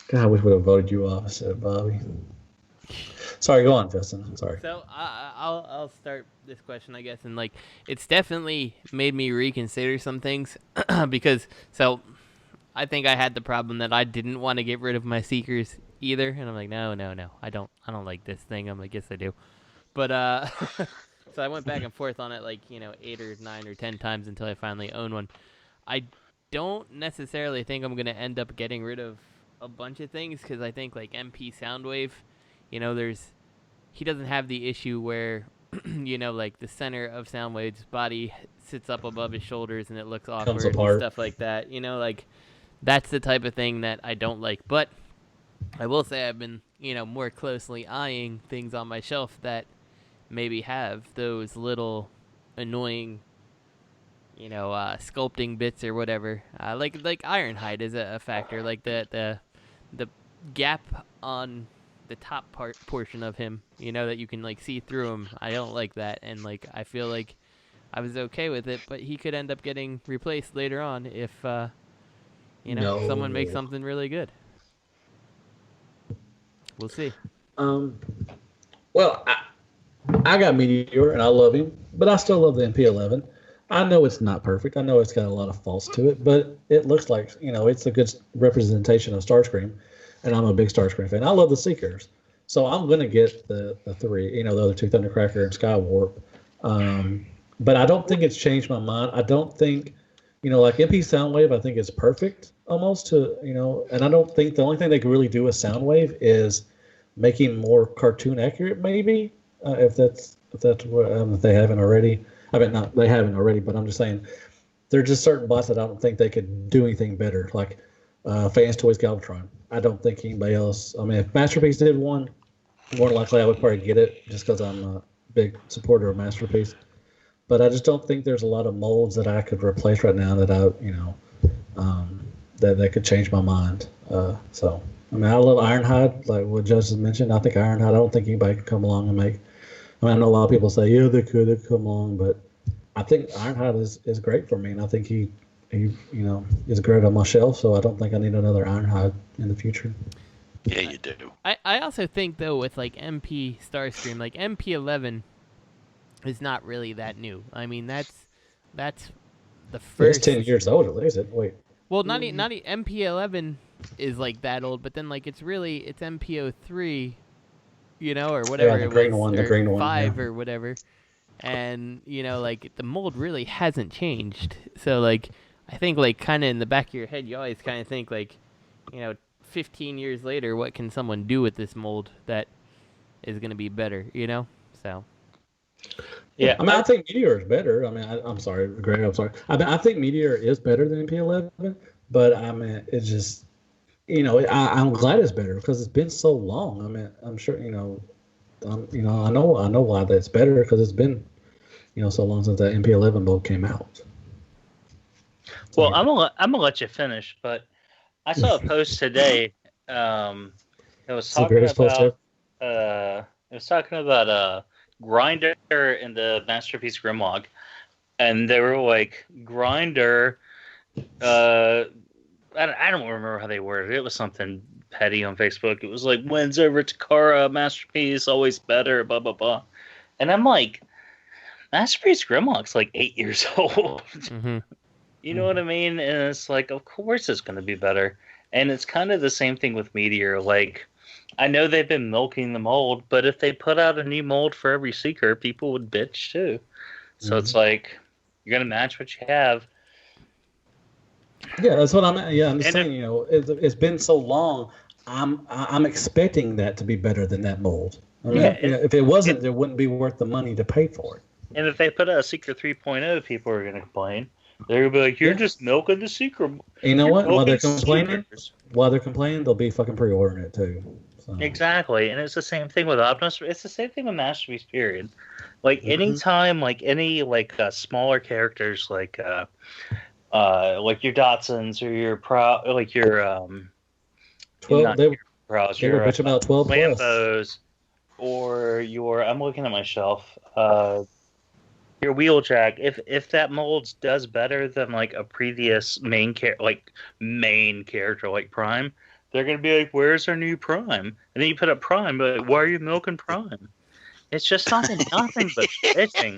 God, I wish we would have voted you off instead of Bobby. Sorry, go on, Justin. I'm sorry. So I'll start this question, I guess, and like it's definitely made me reconsider some things because I think I had the problem that I didn't want to get rid of my Seekers either, and I'm like, no, I don't like this thing. I'm like, yes, I do, but so I went back and forth on it like 8 or 9 or 10 times until I finally own one. I don't necessarily think I'm gonna end up getting rid of a bunch of things because I think like MP Soundwave, he doesn't have the issue where like the center of Soundwave's body sits up above his shoulders and it looks awkward and stuff like that. Like. That's the type of thing that I don't like. But I will say I've been, more closely eyeing things on my shelf that maybe have those little annoying, sculpting bits or whatever. Like Ironhide is a factor. Like the gap on the top portion of him, that you can like see through him. I don't like that, and like I feel like I was okay with it, but he could end up getting replaced later on if. Someone makes something really good. We'll see. Well, I got Meteor, and I love him, but I still love the MP11. I know it's not perfect. I know it's got a lot of faults to it, but it looks like, it's a good representation of Starscream, and I'm a big Starscream fan. I love the Seekers. So I'm going to get the 3, the other 2, Thundercracker and Skywarp. But I don't think it's changed my mind. I don't think... like MP Soundwave, I think is perfect almost to, and I don't think the only thing they could really do with Soundwave is making more cartoon accurate, maybe, if that's what if they haven't already. I mean, not they haven't already, but I'm just saying there are just certain bots that I don't think they could do anything better, like Fans Toys Galvatron. I don't think anybody else. I mean, if Masterpiece did one, more than likely I would probably get it just because I'm a big supporter of Masterpiece. But I just don't think there's a lot of molds that I could replace right now that that could change my mind. So, I mean, I love Ironhide, like what Justin mentioned. I think Ironhide, I don't think anybody could come along and make. I mean, I know a lot of people say, yeah, they could come along, but I think Ironhide is great for me, and I think he is great on my shelf. So I don't think I need another Ironhide in the future. Yeah, you do. I also think though with like MP Starscream, like MP11 is not really that new. I mean that's the first. It's 10 years old at least. Wait. Well, not MP11 is like that old, but then like it's MP03, or whatever the it green was, one, or the green one, 5 yeah. or whatever, and like the mold really hasn't changed. So like I think like kind of in the back of your head, you always kind of think like, 15 years later, what can someone do with this mold that is going to be better? So. Yeah, I mean, I think Meteor is better. I mean, I'm sorry, Greg. I'm sorry. I think Meteor is better than MP11, but I mean, it's just, I'm glad it's better because it's been so long. I mean, I'm sure, I know why that's better because it's been, so long since that MP11 mold came out. Well, I'm gonna let you finish, but I saw a post today. It was talking about Grinder in the Masterpiece Grimlock, and they were like Grinder. I don't remember how they worded it. It was something petty on Facebook. It was like wins over Takara, Masterpiece, always better, blah blah blah. And I'm like, Masterpiece Grimlock's like 8 years old. Mm-hmm. You know what I mean? And it's like, of course it's going to be better. And it's kind of the same thing with Meteor. Like, I know they've been milking the mold, but if they put out a new mold for every Seeker, people would bitch too. So it's like, you're going to match what you have. Yeah, that's what I'm. Yeah, I'm just saying. It's been so long. I'm expecting that to be better than that mold. I mean, if it wasn't, it wouldn't be worth the money to pay for it. And if they put out a Seeker 3.0, people are going to complain. They're going to be like, you're just milking the Seeker. You know what? While they're complaining, they'll be fucking pre-ordering it too. So. Exactly, and it's the same thing with Optimus. It's the same thing with Masterpiece. Period. Like anytime, like any smaller characters, like your Dotsons or your they were bitching about 12 Lambos, or I'm looking at my shelf. Your Wheeljack, if that mold does better than like a previous main character like Prime, they're gonna be like, "Where's our new Prime?" And then you put up Prime, but why are you milking Prime? It's just nothing but bitching.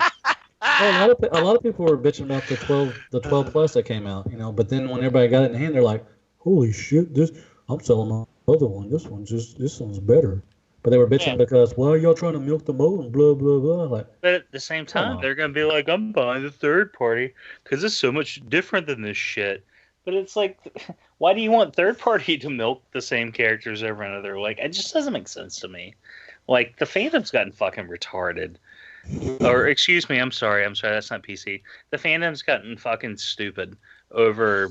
Well, a lot of people were bitching about the 12 plus that came out, But then when everybody got it in hand, they're like, "Holy shit! I'm selling my other one. This one's better." But they were bitching because, why are y'all trying to milk the mold and blah, blah, blah. Like, but at the same time, they're going to be like, I'm buying the third party because it's so much different than this shit. But it's like, why do you want third party to milk the same characters over another? Like, it just doesn't make sense to me. Like, the fandom's gotten fucking retarded. Or, excuse me, I'm sorry, that's not PC. The fandom's gotten fucking stupid over,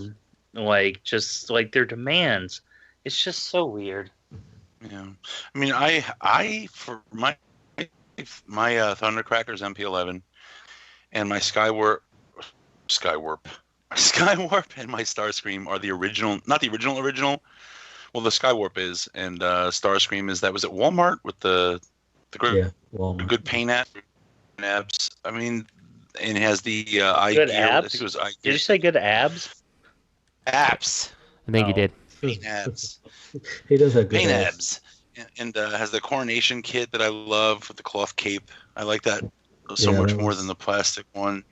just their demands. It's just so weird. Yeah, I mean, I for my Thundercrackers MP11 and my Skywarp and my Starscream are the original, not the original. Well, the Skywarp is, and Starscream is. That was at Walmart with the good paint abs. I mean, and it has the good abs. I think it was Did you say good abs? Abs. I think you did. Paint abs. He does have good paint abs. And has the coronation kit that I love with the cloth cape. I like that so much more than the plastic one.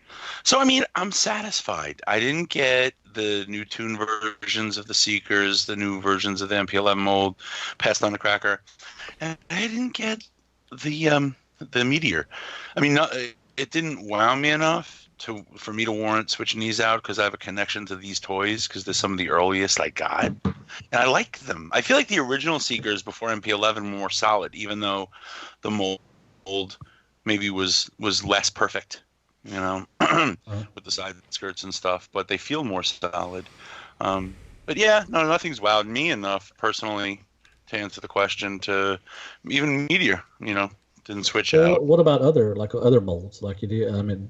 So, I mean, I'm satisfied. I didn't get the new tune versions of the Seekers, the new versions of the MP11 mold, past Thundercracker. And I didn't get the Meteor. I mean, it didn't wow me enough for me to warrant switching these out because I have a connection to these toys because they're some of the earliest I got. And I like them. I feel like the original Seekers before MP11 were more solid, even though the mold maybe was less perfect, with the side skirts and stuff. But they feel more solid. But yeah, no, nothing's wowed me enough personally to answer the question. To even Meteor, didn't switch out. What about other molds? Like you do, I mean,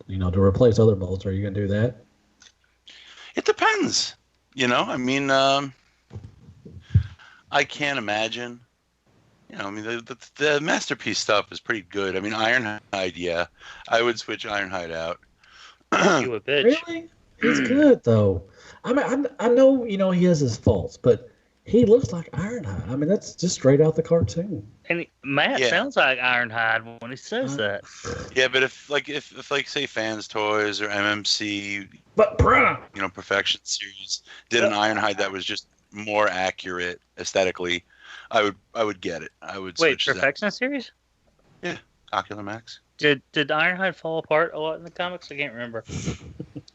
to replace other molds, are you gonna do that? It depends. I mean, I can't imagine You know, I mean, the Masterpiece stuff is pretty good. I mean, Ironhide, yeah. I would switch Ironhide out. You a bitch. Really? He's good, though. I mean, I know, he has his faults, but he looks like Ironhide. I mean, that's just straight out the cartoon. And Matt sounds like Ironhide when he says that. Yeah, but if say Fans Toys or MMC, but Perfection Series did an Ironhide that was just more accurate aesthetically, I would get it. I would switch to Perfection Series? Yeah, Ocular Max. Did Ironhide fall apart a lot in the comics? I can't remember. What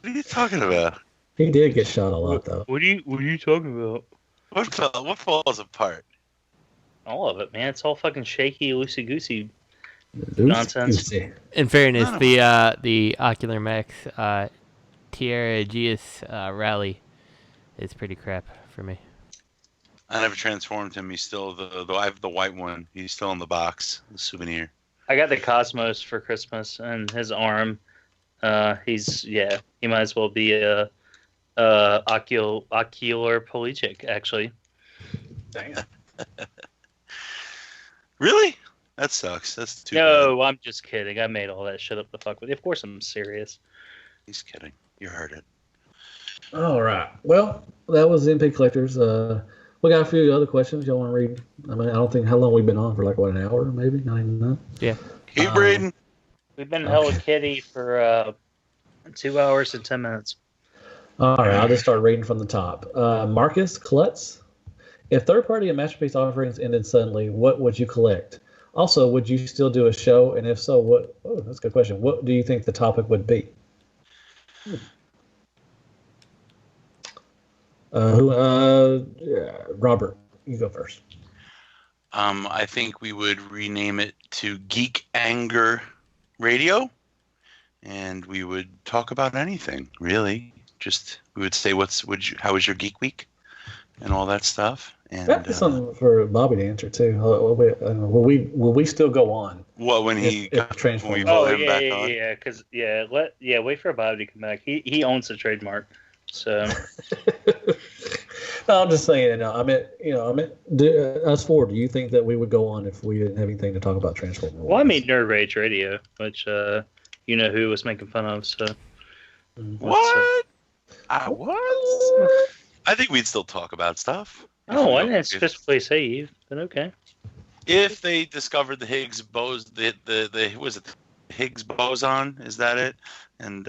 are you talking about? He did get shot a lot, though. What are you talking about? What falls apart? All of it, man. It's all fucking shaky, loosey-goosey nonsense. In fairness, the Ocular Max Tierra Aegis rally is pretty crap for me. I never transformed him. He's still I have the white one. He's still in the box, the souvenir. I got the Cosmos for Christmas, and his arm. He might as well be a ocular pelagic, actually. Dang. Really? That sucks. That's too No, I'm just kidding. I made all that shit up to fuck with you. Of course I'm serious. He's kidding. You heard it. All right. Well, that was MP Collectors. We got a few other questions y'all want to read. I mean, I don't think how long we've been on for, like, what, an hour maybe? Not even that. Yeah. Keep reading. We've been Hello Kitty for 2 hours and 10 minutes. All right, I'll just start reading from the top. Marcus Klutz. If third-party and Masterpiece offerings ended suddenly, what would you collect? Also, would you still do a show? And if so, what? Oh, that's a good question. What do you think the topic would be? Robert, you go first. I think we would rename it to Geek Anger Radio, and we would talk about anything, really. Just we would say, how was your Geek Week, and all that stuff. And that's something for Bobby to answer too. Will we still go on? Well, when he transforms. Wait for Bobby to come back. He owns the trademark, so. No, I'm just saying. I meant, us four. Do you think that we would go on if we didn't have anything to talk about Transformers? Well, I mean Nerd Rage Radio, which who was making fun of. So. What? I was. I think we'd still talk about stuff. Oh, I didn't specifically say Eve, but okay. If they discovered the Higgs boson, the Higgs boson? Is that it? And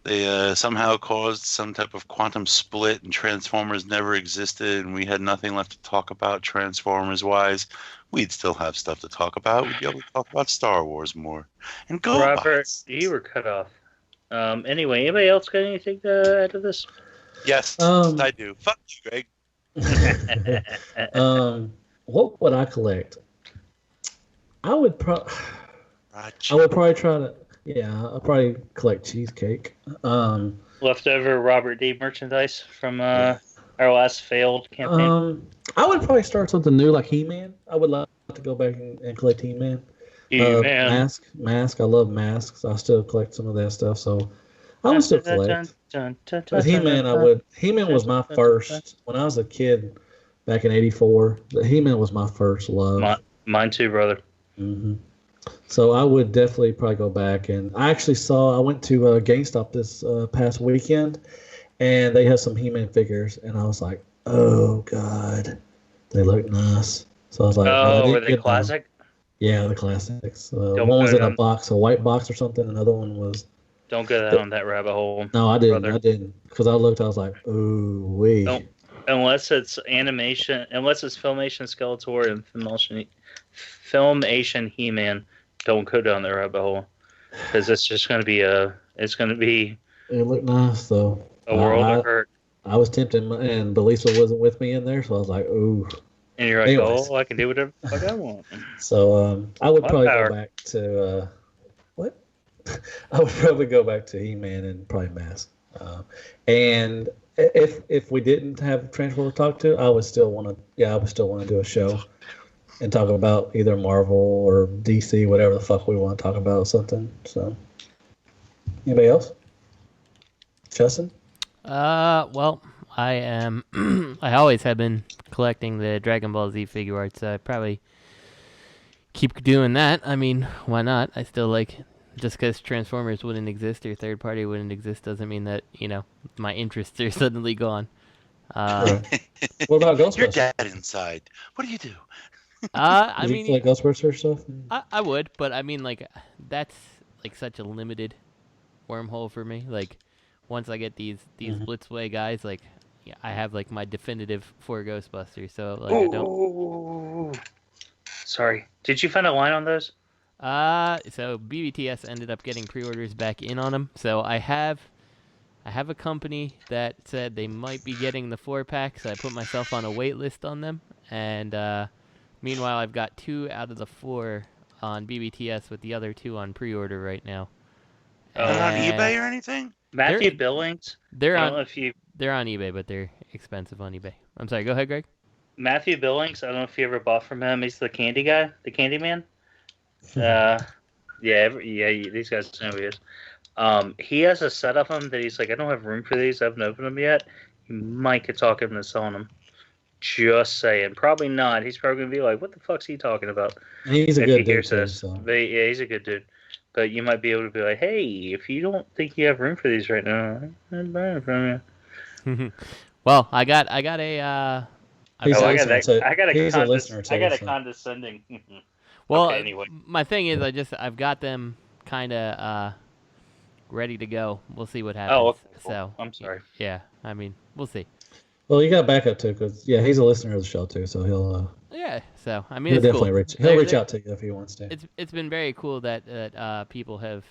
they somehow caused some type of quantum split, and Transformers never existed, and we had nothing left to talk about Transformers-wise, we'd still have stuff to talk about. We'd be able to talk about Star Wars more. And go, Robert, you were cut off. Anyway, anybody else got anything to add to this? Yes, I do. Fuck you, Greg. What would I collect? I would probably try to. Yeah, I'll probably collect cheesecake. Leftover Robert D merchandise from our last failed campaign. I would probably start something new like He-Man. I would love to go back and collect He-Man. Mask. I love masks. I still collect some of that stuff, so I would still collect. But He-Man, He-Man was my first when I was a kid back in '84. He-Man was my first love. Mine too, brother. Mm-hmm. So I would definitely probably go back, and I went to GameStop this past weekend, and they had some He-Man figures, and I was like, oh god, they look nice. So I was like, were they classic? Yeah, the classics. One was in a box, a white box or something. Another one was. Don't go down that rabbit hole. No, I didn't. Brother. I didn't, because I looked. I was like, ooh wee. Unless it's animation, unless it's Filmation Skeletor and Filmation He-Man. Don't go down that rabbit hole, because it's just going to be It looked nice though. A world of hurt. I was tempted, and Belisa wasn't with me in there, so I was like, ooh. And you're like, anyways. I can do whatever the fuck I want. So I would probably go back to what? I would probably go back to He-Man and probably Mask. And if we didn't have Transformers to talk to, I would still want to do a show and talk about either Marvel or DC, whatever the fuck we want to talk about, something. So, anybody else? Justin? Well, I always have been collecting the Dragon Ball Z figure art, so I probably keep doing that. I mean, why not? I still like, just because Transformers wouldn't exist or third party wouldn't exist doesn't mean that, my interests are suddenly gone. What about Ghostbusters? You're dead inside. What do you do? I mean, like Ghostbusters stuff? I would, but I mean, like, that's like such a limited wormhole for me. Like, once I get these Blitzway guys, like, yeah, I have like my definitive 4 Ghostbusters. So like, I don't. Sorry, did you find a line on those? So BBTS ended up getting pre-orders back in on them. So I have a company that said they might be getting the 4-pack, so I put myself on a wait list on them. And meanwhile, I've got 2 out of the 4 on BBTS with the other 2 on pre-order right now. On eBay or anything? Matthew Billings. They're on eBay, but they're expensive on eBay. I'm sorry. Go ahead, Greg. Matthew Billings. I don't know if you ever bought from him. He's the candy guy, the candy man. Yeah. These guys know who he is. He has a set of them that he's like, I don't have room for these. I haven't opened them yet. You might could talk him into selling them. Just saying. Probably not. He's probably gonna be like, what the fuck's he talking about? He's a good dude. Yeah, he's a good dude. But you might be able to be like, hey, if you don't think you have room for these right now, I'm buying from you. Well, I got a. I got a condescending. Well, okay, anyway. My thing is, I've got them kind of ready to go. We'll see what happens. Oh, okay, cool. So I'm sorry. Yeah, I mean, we'll see. Well, you got backup too, because he's a listener of the show too, so he'll. Yeah, so I mean, he'll it's definitely cool. reach out to you if he wants to. It's been very cool that people have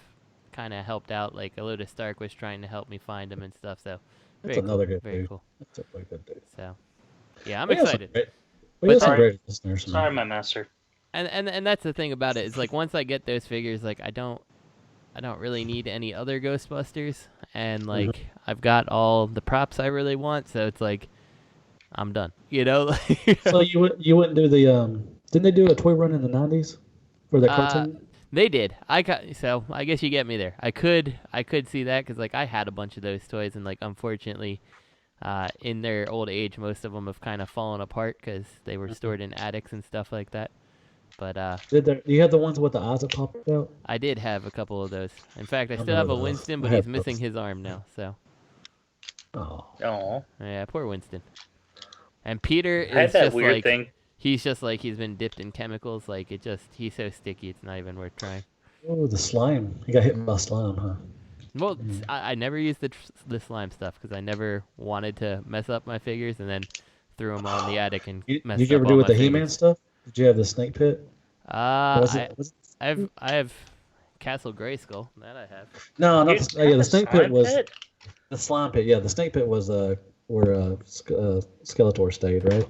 kind of helped out. Like Elodie Stark was trying to help me find him and stuff. So that's another good very dude. Cool. That's a really good dude. So yeah, I'm excited. Great listeners. Sorry, my master. And that's the thing about it is like once I get those figures, like I don't really need any other Ghostbusters, and like I've got all the props I really want, so it's like I'm done. So you wouldn't do the didn't they do a toy run in the 90s for that cartoon? They did. So I guess you get me there. I could see that because like I had a bunch of those toys, and like unfortunately, in their old age, most of them have kind of fallen apart because they were stored in attics and stuff like that. But you have the ones with the eyes that popped out? I did have a couple of those. In fact, I still have a Winston, but he's missing his arm now. So. Oh. Yeah, poor Winston. And Peter is just like he's just like he's been dipped in chemicals. Like he's so sticky, it's not even worth trying. Oh, the slime! He got hit by slime, huh? Well, I never used the slime stuff because I never wanted to mess up my figures, and then threw them on the attic and messed up. Did you ever do with the He-Man stuff? Did you have the snake pit? I have Castle Grayskull. That I have. No, not the snake pit was the slime pit. Yeah, the snake pit was where Skeletor stayed, right?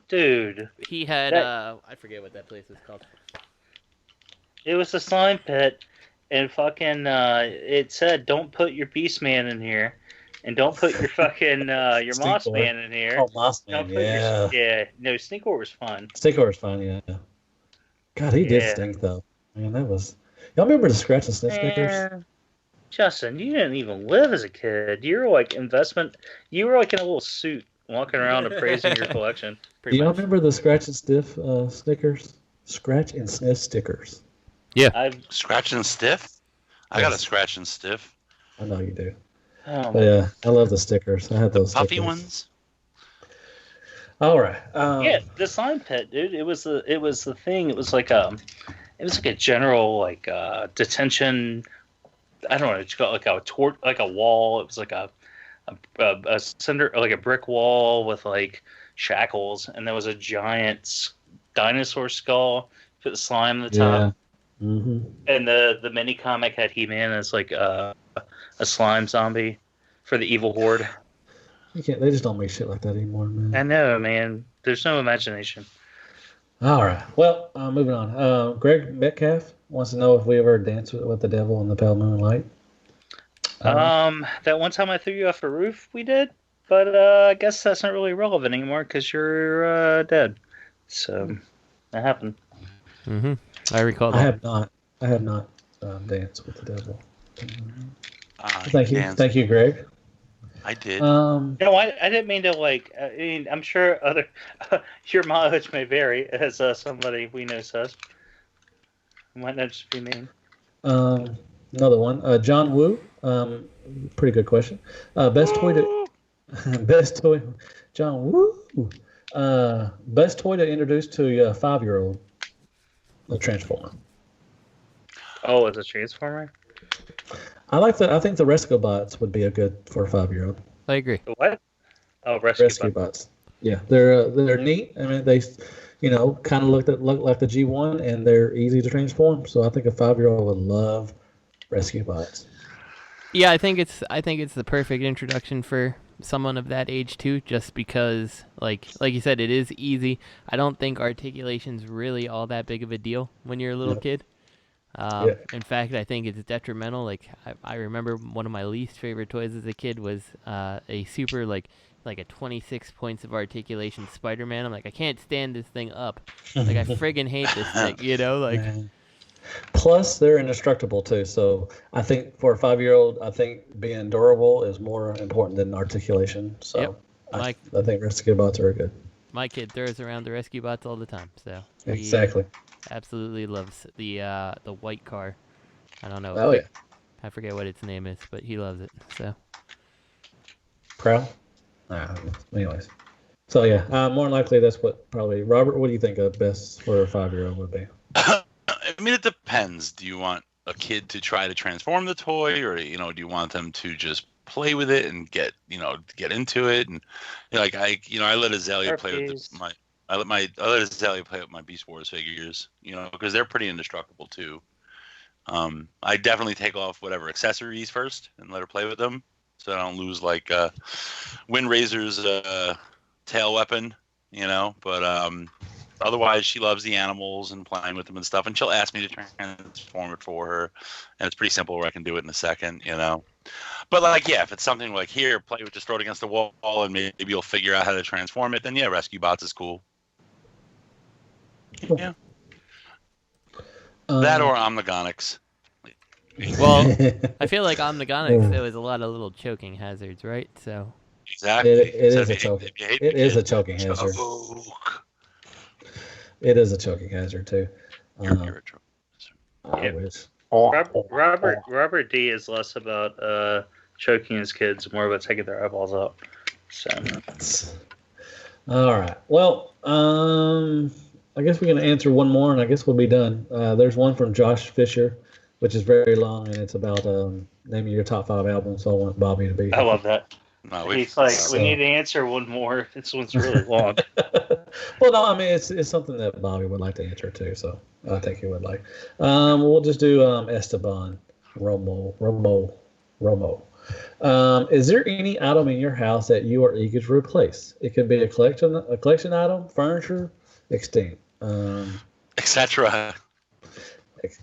Dude, he had I forget what that place was called. It was the slime pit, and fucking it said, "Don't put your Beast Man in here, and don't put your fucking your Moss Man in here." Oh, Moss Man, No, Stinkor was fun. Stinkor was fun, yeah. God, he did stink though. Man, that was. Y'all remember the Scratch and Sniff stickers? Justin, you didn't even live as a kid. You were like You were like in a little suit walking around appraising your collection. Do y'all remember the Scratch and Sniff stickers? Scratch and Sniff stickers. Yeah. Scratch and Stiff? I got a Scratch and Stiff. I know you do. Yeah, I love the stickers. I had those puffy stickers. ones. All right. The slime pit, dude. It was the thing. It was like a general like detention. I don't know. It's got like a wall. It was like a cinder, like a brick wall with like shackles, and there was a giant dinosaur skull. Put slime at the top. Mm-hmm. And the mini comic had He-Man as like a slime zombie for the evil horde. They just don't make shit like that anymore, man. I know, man. There's no imagination. All right. Well, moving on. Greg Metcalf wants to know if we ever danced with the devil in the pale moonlight. That one time I threw you off a roof, we did. But I guess that's not really relevant anymore because you're dead. So that happened. Mm-hmm. I recall that. I have not danced with the devil. Thank you, Greg. I did. No, I didn't mean to I mean, I'm sure other your mileage may vary, as somebody we know says. It might not just be me. Another one. John Woo. Pretty good question. Best toy to best toy. John Woo. Best toy to introduce to a 5-year-old. A Transformer. Oh, it's a Transformer. I think the Rescue Bots would be a good for a 5-year-old. I agree. What? Oh, Rescue Bots. Yeah, they're neat. I mean, they, kind of look like the G1, and they're easy to transform. So I think a 5-year-old would love Rescue Bots. Yeah, I think it's the perfect introduction for someone of that age too, just because like you said, it is easy. I don't think articulation's really all that big of a deal when you're a little kid. In fact, I think it's detrimental. Like I remember one of my least favorite toys as a kid was a super like a 26 points of articulation Spider-Man. I'm like, I can't stand this thing up. Like I friggin' hate this thing, Plus, they're indestructible too. So I think for a 5-year-old, I think being durable is more important than articulation. So I think Rescue Bots are good. My kid throws around the Rescue Bots all the time. So exactly. Absolutely loves the white car. I don't know. Oh yeah. I forget what its name is, but he loves it. So. Proud. Anyways. So yeah, more than likely that's what probably. Robert, what do you think of best for a 5-year-old would be? I mean, it depends. Do you want a kid to try to transform the toy, or do you want them to just play with it and get into it? And I let Azalea play with I let Azalea play with my Beast Wars figures, because they're pretty indestructible too. I definitely take off whatever accessories first and let her play with them, so I don't lose Wind Razor's tail weapon, But otherwise, she loves the animals and playing with them and stuff, and she'll ask me to transform it for her, and it's pretty simple where I can do it in a second, But if it's something like here, play with, just throw it against the wall, and maybe you'll figure out how to transform it. Then Rescue Bots is cool. Yeah. That or Omnigonics. Well, I feel like Omnigonics, there was a lot of little choking hazards, right? So exactly. It is a choking. It is a choking hazard. It is a choking hazard too. Robert D is less about choking his kids, more about taking their eyeballs out. So. All right. Well, I guess we're going to answer one more, and I guess we'll be done. There's one from Josh Fisher, which is very long, and it's about naming your top 5 albums. So I want Bobby to be. I love that. No, he's like, we need to answer one more. This one's really long. Well, no, I mean it's something that Bobby would like to answer too, so I think he would like. We'll just do Esteban Romo. Is there any item in your house that you are eager to replace? It could be a collection item, furniture, extinct, etc.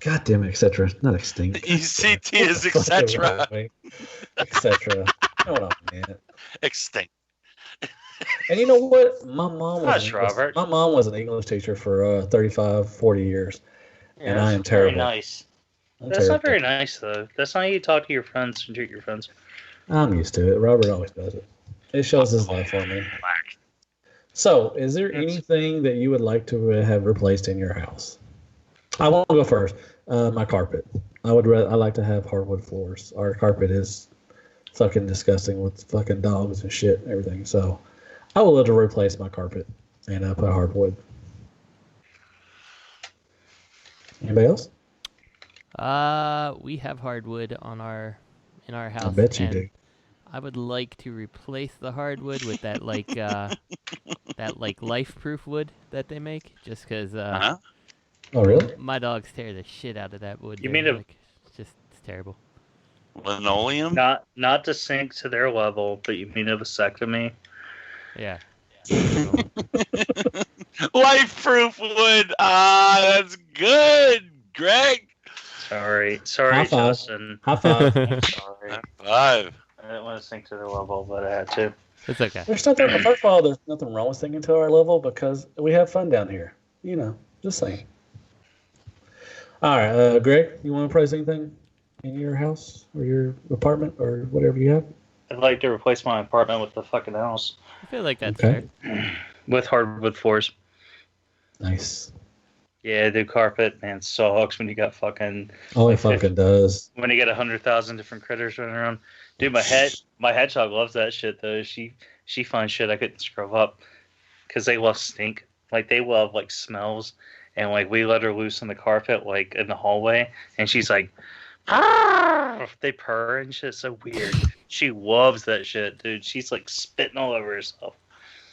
God damn it, etc. Not extinct. The ECT is etc. Etc. Hold on, man. Extinct. And you know what? My mom was an English teacher for 35, 40 years. Yeah, and I am terrible. Very nice. That's not very nice, though. That's not how you talk to your friends and treat your friends. I'm used to it. Robert always does it. It shows his love for me. So, is there anything that you would like to have replaced in your house? I want to go first. My carpet. I like to have hardwood floors. Our carpet is fucking disgusting with fucking dogs and shit and everything. So, I would love to replace my carpet and put hardwood. Anybody else? We have hardwood in our house. I bet you do. I would like to replace the hardwood with that life-proof wood that they make, just because. Oh really? My dogs tear the shit out of that wood. You mean it's terrible. Linoleum? Not to sink to their level, but you mean a vasectomy? Yeah. Life-proof wood. That's good, Greg. Sorry, Justin. High five. I'm sorry. High five. I didn't want to sink to their level, but I had to. It's okay. First of all, there's nothing wrong with sinking to our level because we have fun down here. Just saying. All right, Greg, you want to price anything in your house or your apartment or whatever you have? I'd like to replace my apartment with the fucking house. I feel like that's fair. With hardwood floors. Nice. Yeah, dude, carpet, man, sucks when you got fucking... Oh, it fucking does. When you get 100,000 different critters running around. Dude, my hedgehog loves that shit, though. She finds shit I couldn't scrub up. Because they love stink. Like, they love, like, smells. And, like, we let her loose on the carpet, like, in the hallway. And she's like... They purr and shit. So weird. She loves that shit, dude. She's like spitting all over herself.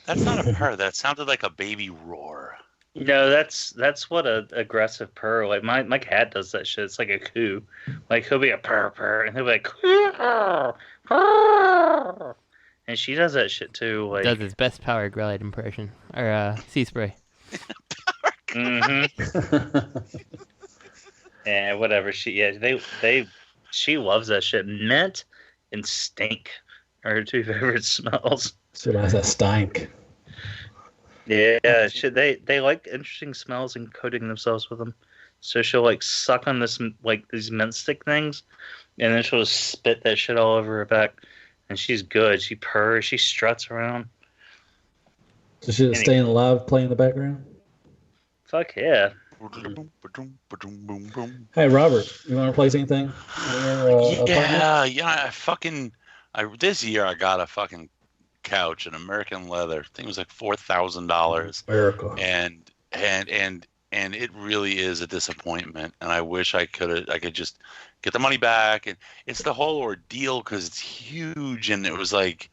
That's not a purr. That sounded like a baby roar. No, that's what a aggressive purr. Like my cat does that shit. It's like a coo. Like he'll be a purr, and he'll be like purr. And she does that shit too. Like does his best Power Glide impression or sea spray. Yeah, whatever. She loves that shit. Mint and stink are her two favorite smells. She likes that stank. Yeah, they like interesting smells and coating themselves with them. So she'll like suck on this like these mint stick things, and then she'll just spit that shit all over her back. And she's good. She purrs. She struts around. So she's staying alive, playing in the background. Fuck yeah. Hey Robert, you want to replace anything? This year I got a fucking couch, an American leather. I think it was like $4,000. America. And it really is a disappointment. And I wish I could just get the money back. And it's the whole ordeal because it's huge, and it was like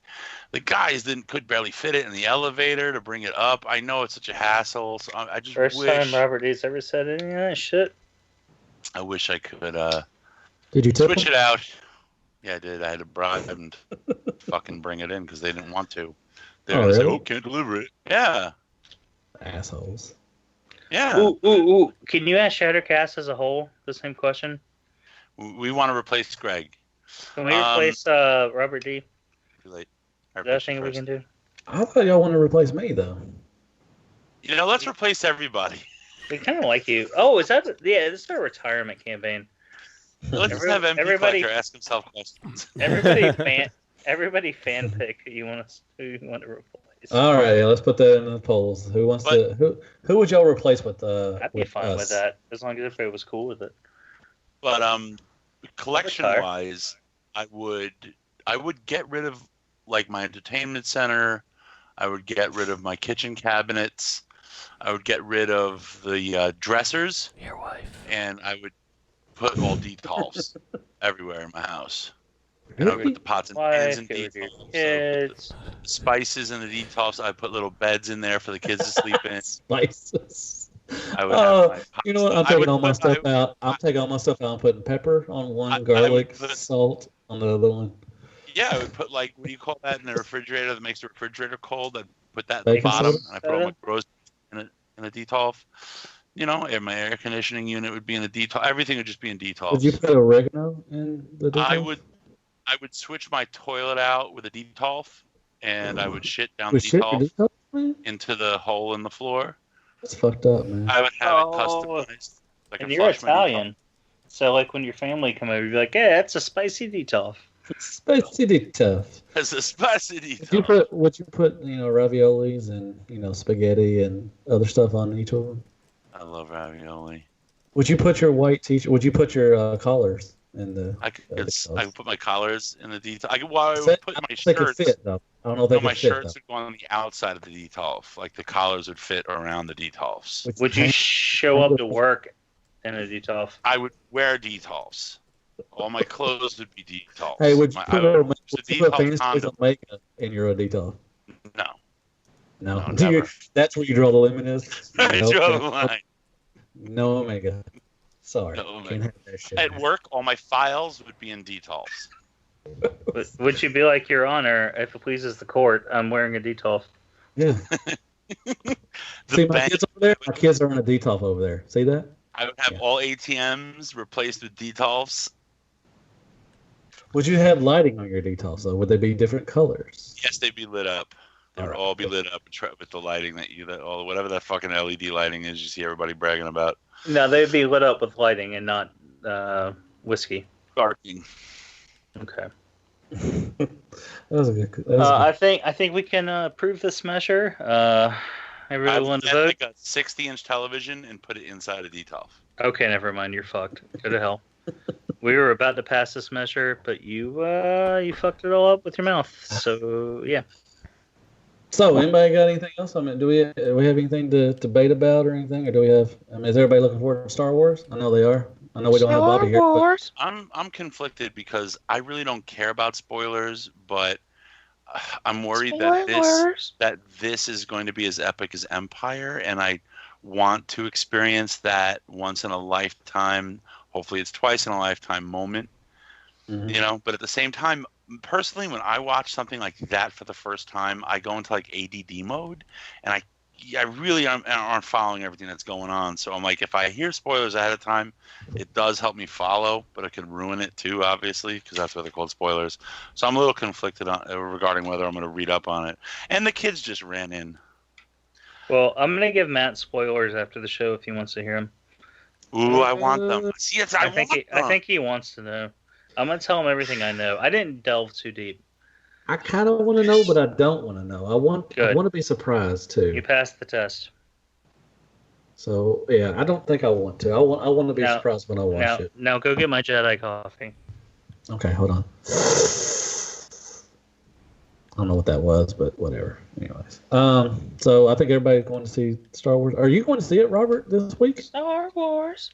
the guys could barely fit it in the elevator to bring it up. I know it's such a hassle, so I just First wish. time Robert D's ever said any of that shit. I wish I could. Did you switch it out? Yeah, I did. I had to bribe them to fucking bring it in because they didn't want to. They were really? like, "Oh, can't deliver it." Yeah. Assholes. Yeah. Ooh. Can you ask Shattercast as a whole the same question? We want to replace Greg. Can we replace Robert D? Too late. Is that a thing we can do? I thought y'all want to replace me though. Let's replace everybody. We kind of like you. Oh, is that? Yeah, this is our retirement campaign. Let's just have MP Collector ask himself questions. Everybody fan pick who you want to replace. All right, let's put that in the polls. Who would y'all replace with? I'd be fine with that as long as everybody was cool with it. But collection wise, I would get rid of like my entertainment center. I would get rid of my kitchen cabinets. I would get rid of the dressers. Your wife. And I would put all detolfs everywhere in my house. And I would put the pots and pans in detolfs. The spices in the detolfs. I put little beds in there for the kids to sleep in. Spices. I would have you know what? I'm taking all my stuff out. I'm taking all my stuff out and putting pepper on one, garlic, salt on the other one. Yeah, I would put like, what do you call that in the refrigerator that makes the refrigerator cold? I'd put that at the bottom, and I put all my groceries in a detolf. And my air conditioning unit would be in a detolf. Everything would just be in detolf. Would you put oregano in the detolf? I would switch my toilet out with a detolf, and I would shit down the detolf into the hole in the floor. That's fucked up, man. I would have it customized. And you're Italian, so like when your family come over, you'd be like, "Yeah, that's a spicy detolf." Spicy detolf. That's a spicy detolf. Would you put raviolis and spaghetti and other stuff on each of them? I love ravioli. Would you put your white t-shirt? Would you put your collars in the? I could put my collars in the detolf. I would put my shirts. Fit, though. I don't know if they my fit, shirts would go on the outside of the detolf. Like the collars would fit around the detolfs. Would you show up to work in a detolf? I would wear detolfs. All my clothes would be detolfs. Hey, would you put FansProject makeup in your detolf? No, never. That's where you draw the limit is. I draw the line. No omega. Sorry. No omega. Can't have that shit. At work, all my files would be in detolfs. Would you be like, Your Honor, if it pleases the court, I'm wearing a detolf? Yeah. See my kids over there? My kids are in a detolf over there. See that? I would have all ATMs replaced with detolfs. Would you have lighting on your detolfs, though? Would they be different colors? Yes, they'd be lit up. They would all be lit up with the lighting whatever that fucking LED lighting is you see everybody bragging about. No, they'd be lit up with lighting and not whiskey. Darking. Okay. That was a good. I think we can approve this measure. I really want to vote. Like a 60-inch television and put it inside a Detox. Okay, never mind. You're fucked. Go to hell. We were about to pass this measure, but you fucked it all up with your mouth. So yeah. So, anybody got anything else? I mean, do we have anything to debate about or anything, or do we have? I mean, is everybody looking forward to Star Wars? I know they are. I know we don't have Bobby here. But... I'm conflicted because I really don't care about spoilers, but I'm worried that this is going to be as epic as Empire, and I want to experience that once in a lifetime. Hopefully, it's twice in a lifetime moment. Mm-hmm. But at the same time, personally, when I watch something like that for the first time, I go into like ADD mode, and I really aren't following everything that's going on. So I'm like, if I hear spoilers ahead of time, it does help me follow, but it can ruin it too, obviously, because that's why they're called spoilers. So I'm a little conflicted regarding whether I'm going to read up on it. And the kids just ran in. Well, I'm going to give Matt spoilers after the show if he wants to hear them. Ooh, I want them. See, I think he wants to know. I'm going to tell him everything I know. I didn't delve too deep. I kind of want to know, but I don't want to know. I want to be surprised too. You passed the test. So yeah, I don't think I want to. I want to be surprised when I watch it. Now go get my Jedi coffee. Okay, hold on. I don't know what that was, but whatever. Anyways, so I think everybody's going to see Star Wars. Are you going to see it, Robert, this week? Star Wars.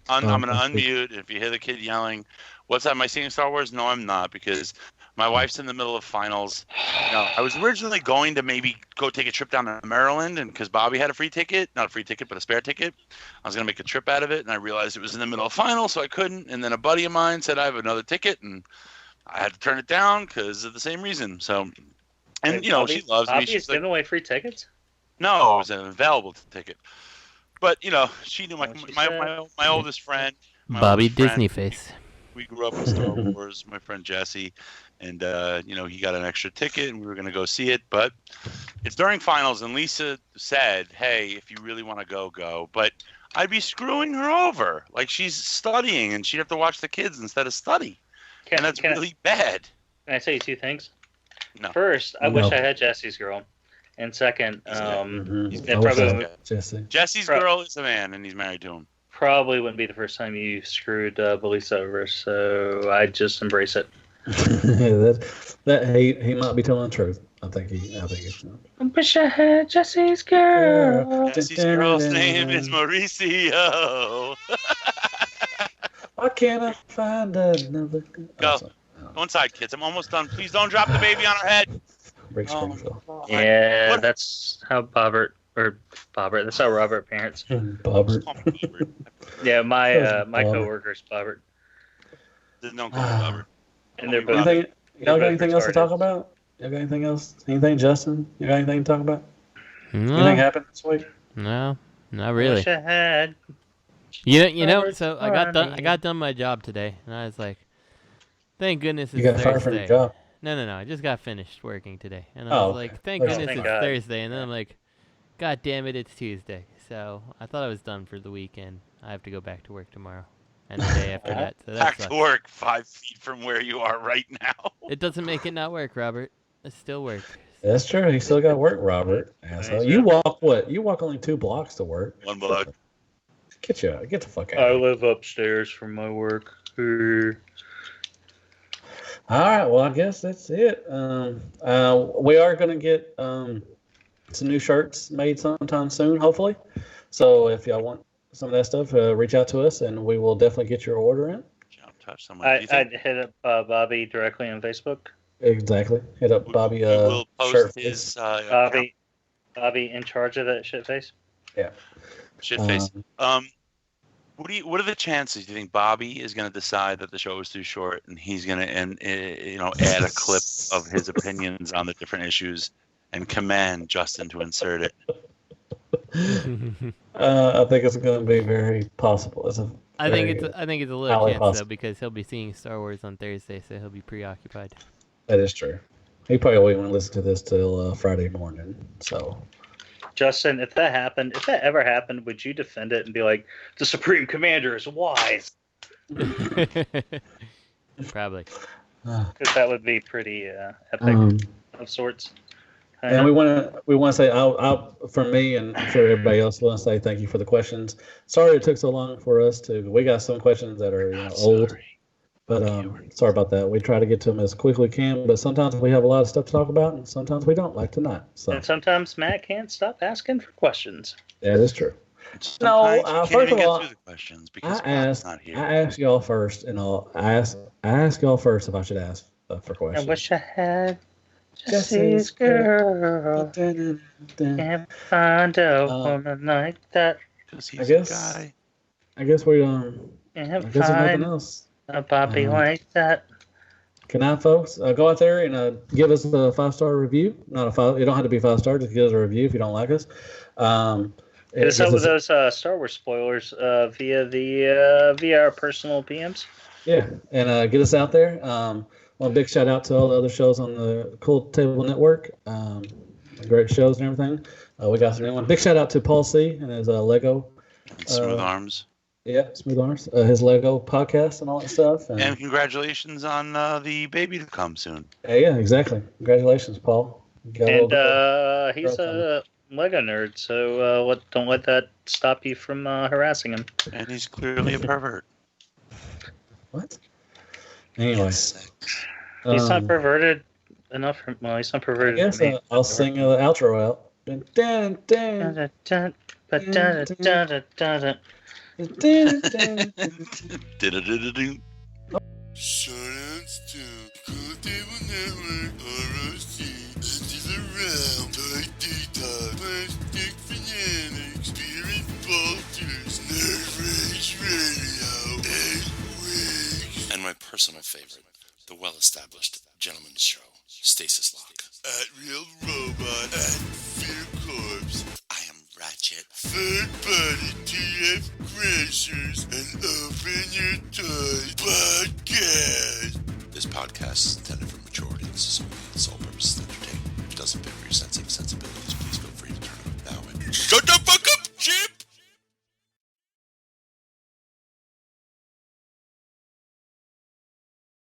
I'm going to unmute. If you hear the kid yelling, "What's that? Am I seeing Star Wars?" No, I'm not, because my wife's in the middle of finals. I was originally going to maybe go take a trip down to Maryland, and because Bobby had a free ticket, not a free ticket, but a spare ticket, I was going to make a trip out of it, and I realized it was in the middle of finals, so I couldn't. And then a buddy of mine said I have another ticket, and I had to turn it down because of the same reason. So, and she loves me. She's giving away free tickets? No, it was an available ticket. But she knew my oldest friend, Bobby Disney face. We grew up with Star Wars. My friend Jesse, and he got an extra ticket, and we were going to go see it. But it's during finals, and Lisa said, "Hey, if you really want to go." But I'd be screwing her over. Like, she's studying, and she'd have to watch the kids instead of study, and that's really bad. Can I tell you two things? No. First, I wish I had Jesse's girl. And second, Jesse's girl is a man, and he's married to him. Probably wouldn't be the first time you screwed Belisa over, so I'd just embrace it. that he might be telling the truth. I think he's. I wish I had Jesse's girl. Jesse's girl's name is Mauricio. Why can't I find another? Go inside, kids. I'm almost done. Please don't drop the baby on her head. Yeah, that's how Bobbert. That's how Robert parents. Bobbert. Yeah, my coworker's Bobbert. There's no Bobbert. And they're both. Y'all got anything else to talk about? Y'all got anything else? Anything, Justin? You got anything to talk about? No. Anything happened this week? No, not really. Wish I had. So I got done my job today, and I was like, thank goodness it's Thursday. You got fired from your job? No. I just got finished working today, and I was like, thank goodness it's Thursday. And then I'm like, God damn it, it's Tuesday. So I thought I was done for the weekend. I have to go back to work tomorrow, and the day after that. So back to work 5 feet from where you are right now. It doesn't make it not work, Robert. It still work. That's true. You still got work, Robert. Asshole. You walk what? You walk only 2 blocks to work. 1 block. Get the fuck out. I live upstairs from my work. All right, well, I guess that's it. We are going to get some new shirts made sometime soon, hopefully. So if y'all want some of that stuff, reach out to us, and we will definitely get your order in. I'd hit up Bobby directly on Facebook. Exactly. Hit up Bobby. We'll post his Bobby in charge of that shitface? Yeah. Shitface. What are the chances? Do you think Bobby is going to decide that the show is too short, and he's going to add a clip of his opinions on the different issues and command Justin to insert it? I think it's going to be very possible. I think it's a little chance though, because he'll be seeing Star Wars on Thursday, so he'll be preoccupied. That is true. He probably won't even listen to this till Friday morning. So. Justin, if that ever happened, would you defend it and be like, the Supreme Commander is wise? Probably. Because that would be pretty epic of sorts. And we want to say, for me and for everybody else, we want to say thank you for the questions. Sorry it took so long for us to. We got some questions that are old, but sorry about that. We try to get to them as quickly as we can, but sometimes we have a lot of stuff to talk about, and sometimes we don't, like tonight. So. And sometimes Matt can't stop asking for questions. That is true. Sometimes first of all, the questions because I asked y'all first, and I asked y'all first if I should ask for questions. I wish I had Jesse's girl. Can't find a woman like that. I guess we Can't there's nothing find else. a Bobby like that. Can I, folks, go out there and give us a 5-star review? Not a 5. You don't have to be 5-star. Just give us a review if you don't like us. Hit us up with those Star Wars spoilers via our personal PMs. Yeah, and get us out there. One big shout out to all the other shows on the Cool Table Network. Great shows and everything. We got some new one. Big shout out to Paul C. and his Lego. Smooth Arms. Yeah, Smooth Arms. His Lego podcast and all that stuff. And congratulations on the baby to come soon. Yeah, exactly. Congratulations, Paul. And he's a Lego nerd, so don't let that stop you from harassing him. And he's clearly a pervert. What? Anyway. He's not perverted enough. He's not perverted. Yes, I'll sing the outro out. Shoutouts to Cool Table Network, ROC, Engines Around, Toy Detox, Plastic Fanatics, Spirit Bolters, Nerd Rage Radio, and Wigs. And my personal favorite, the well-established Gentleman's Show, Stasis Lock. At Real Robot, at Fear Corpse. I am Ratchet. Third Party TF Crashers, and Open Your Toys Podcast. This podcast is intended for mature audiences only. The sole purpose is to entertain. If it doesn't fit with your sensitive sensibilities, please feel free to turn it off now. Shut the fuck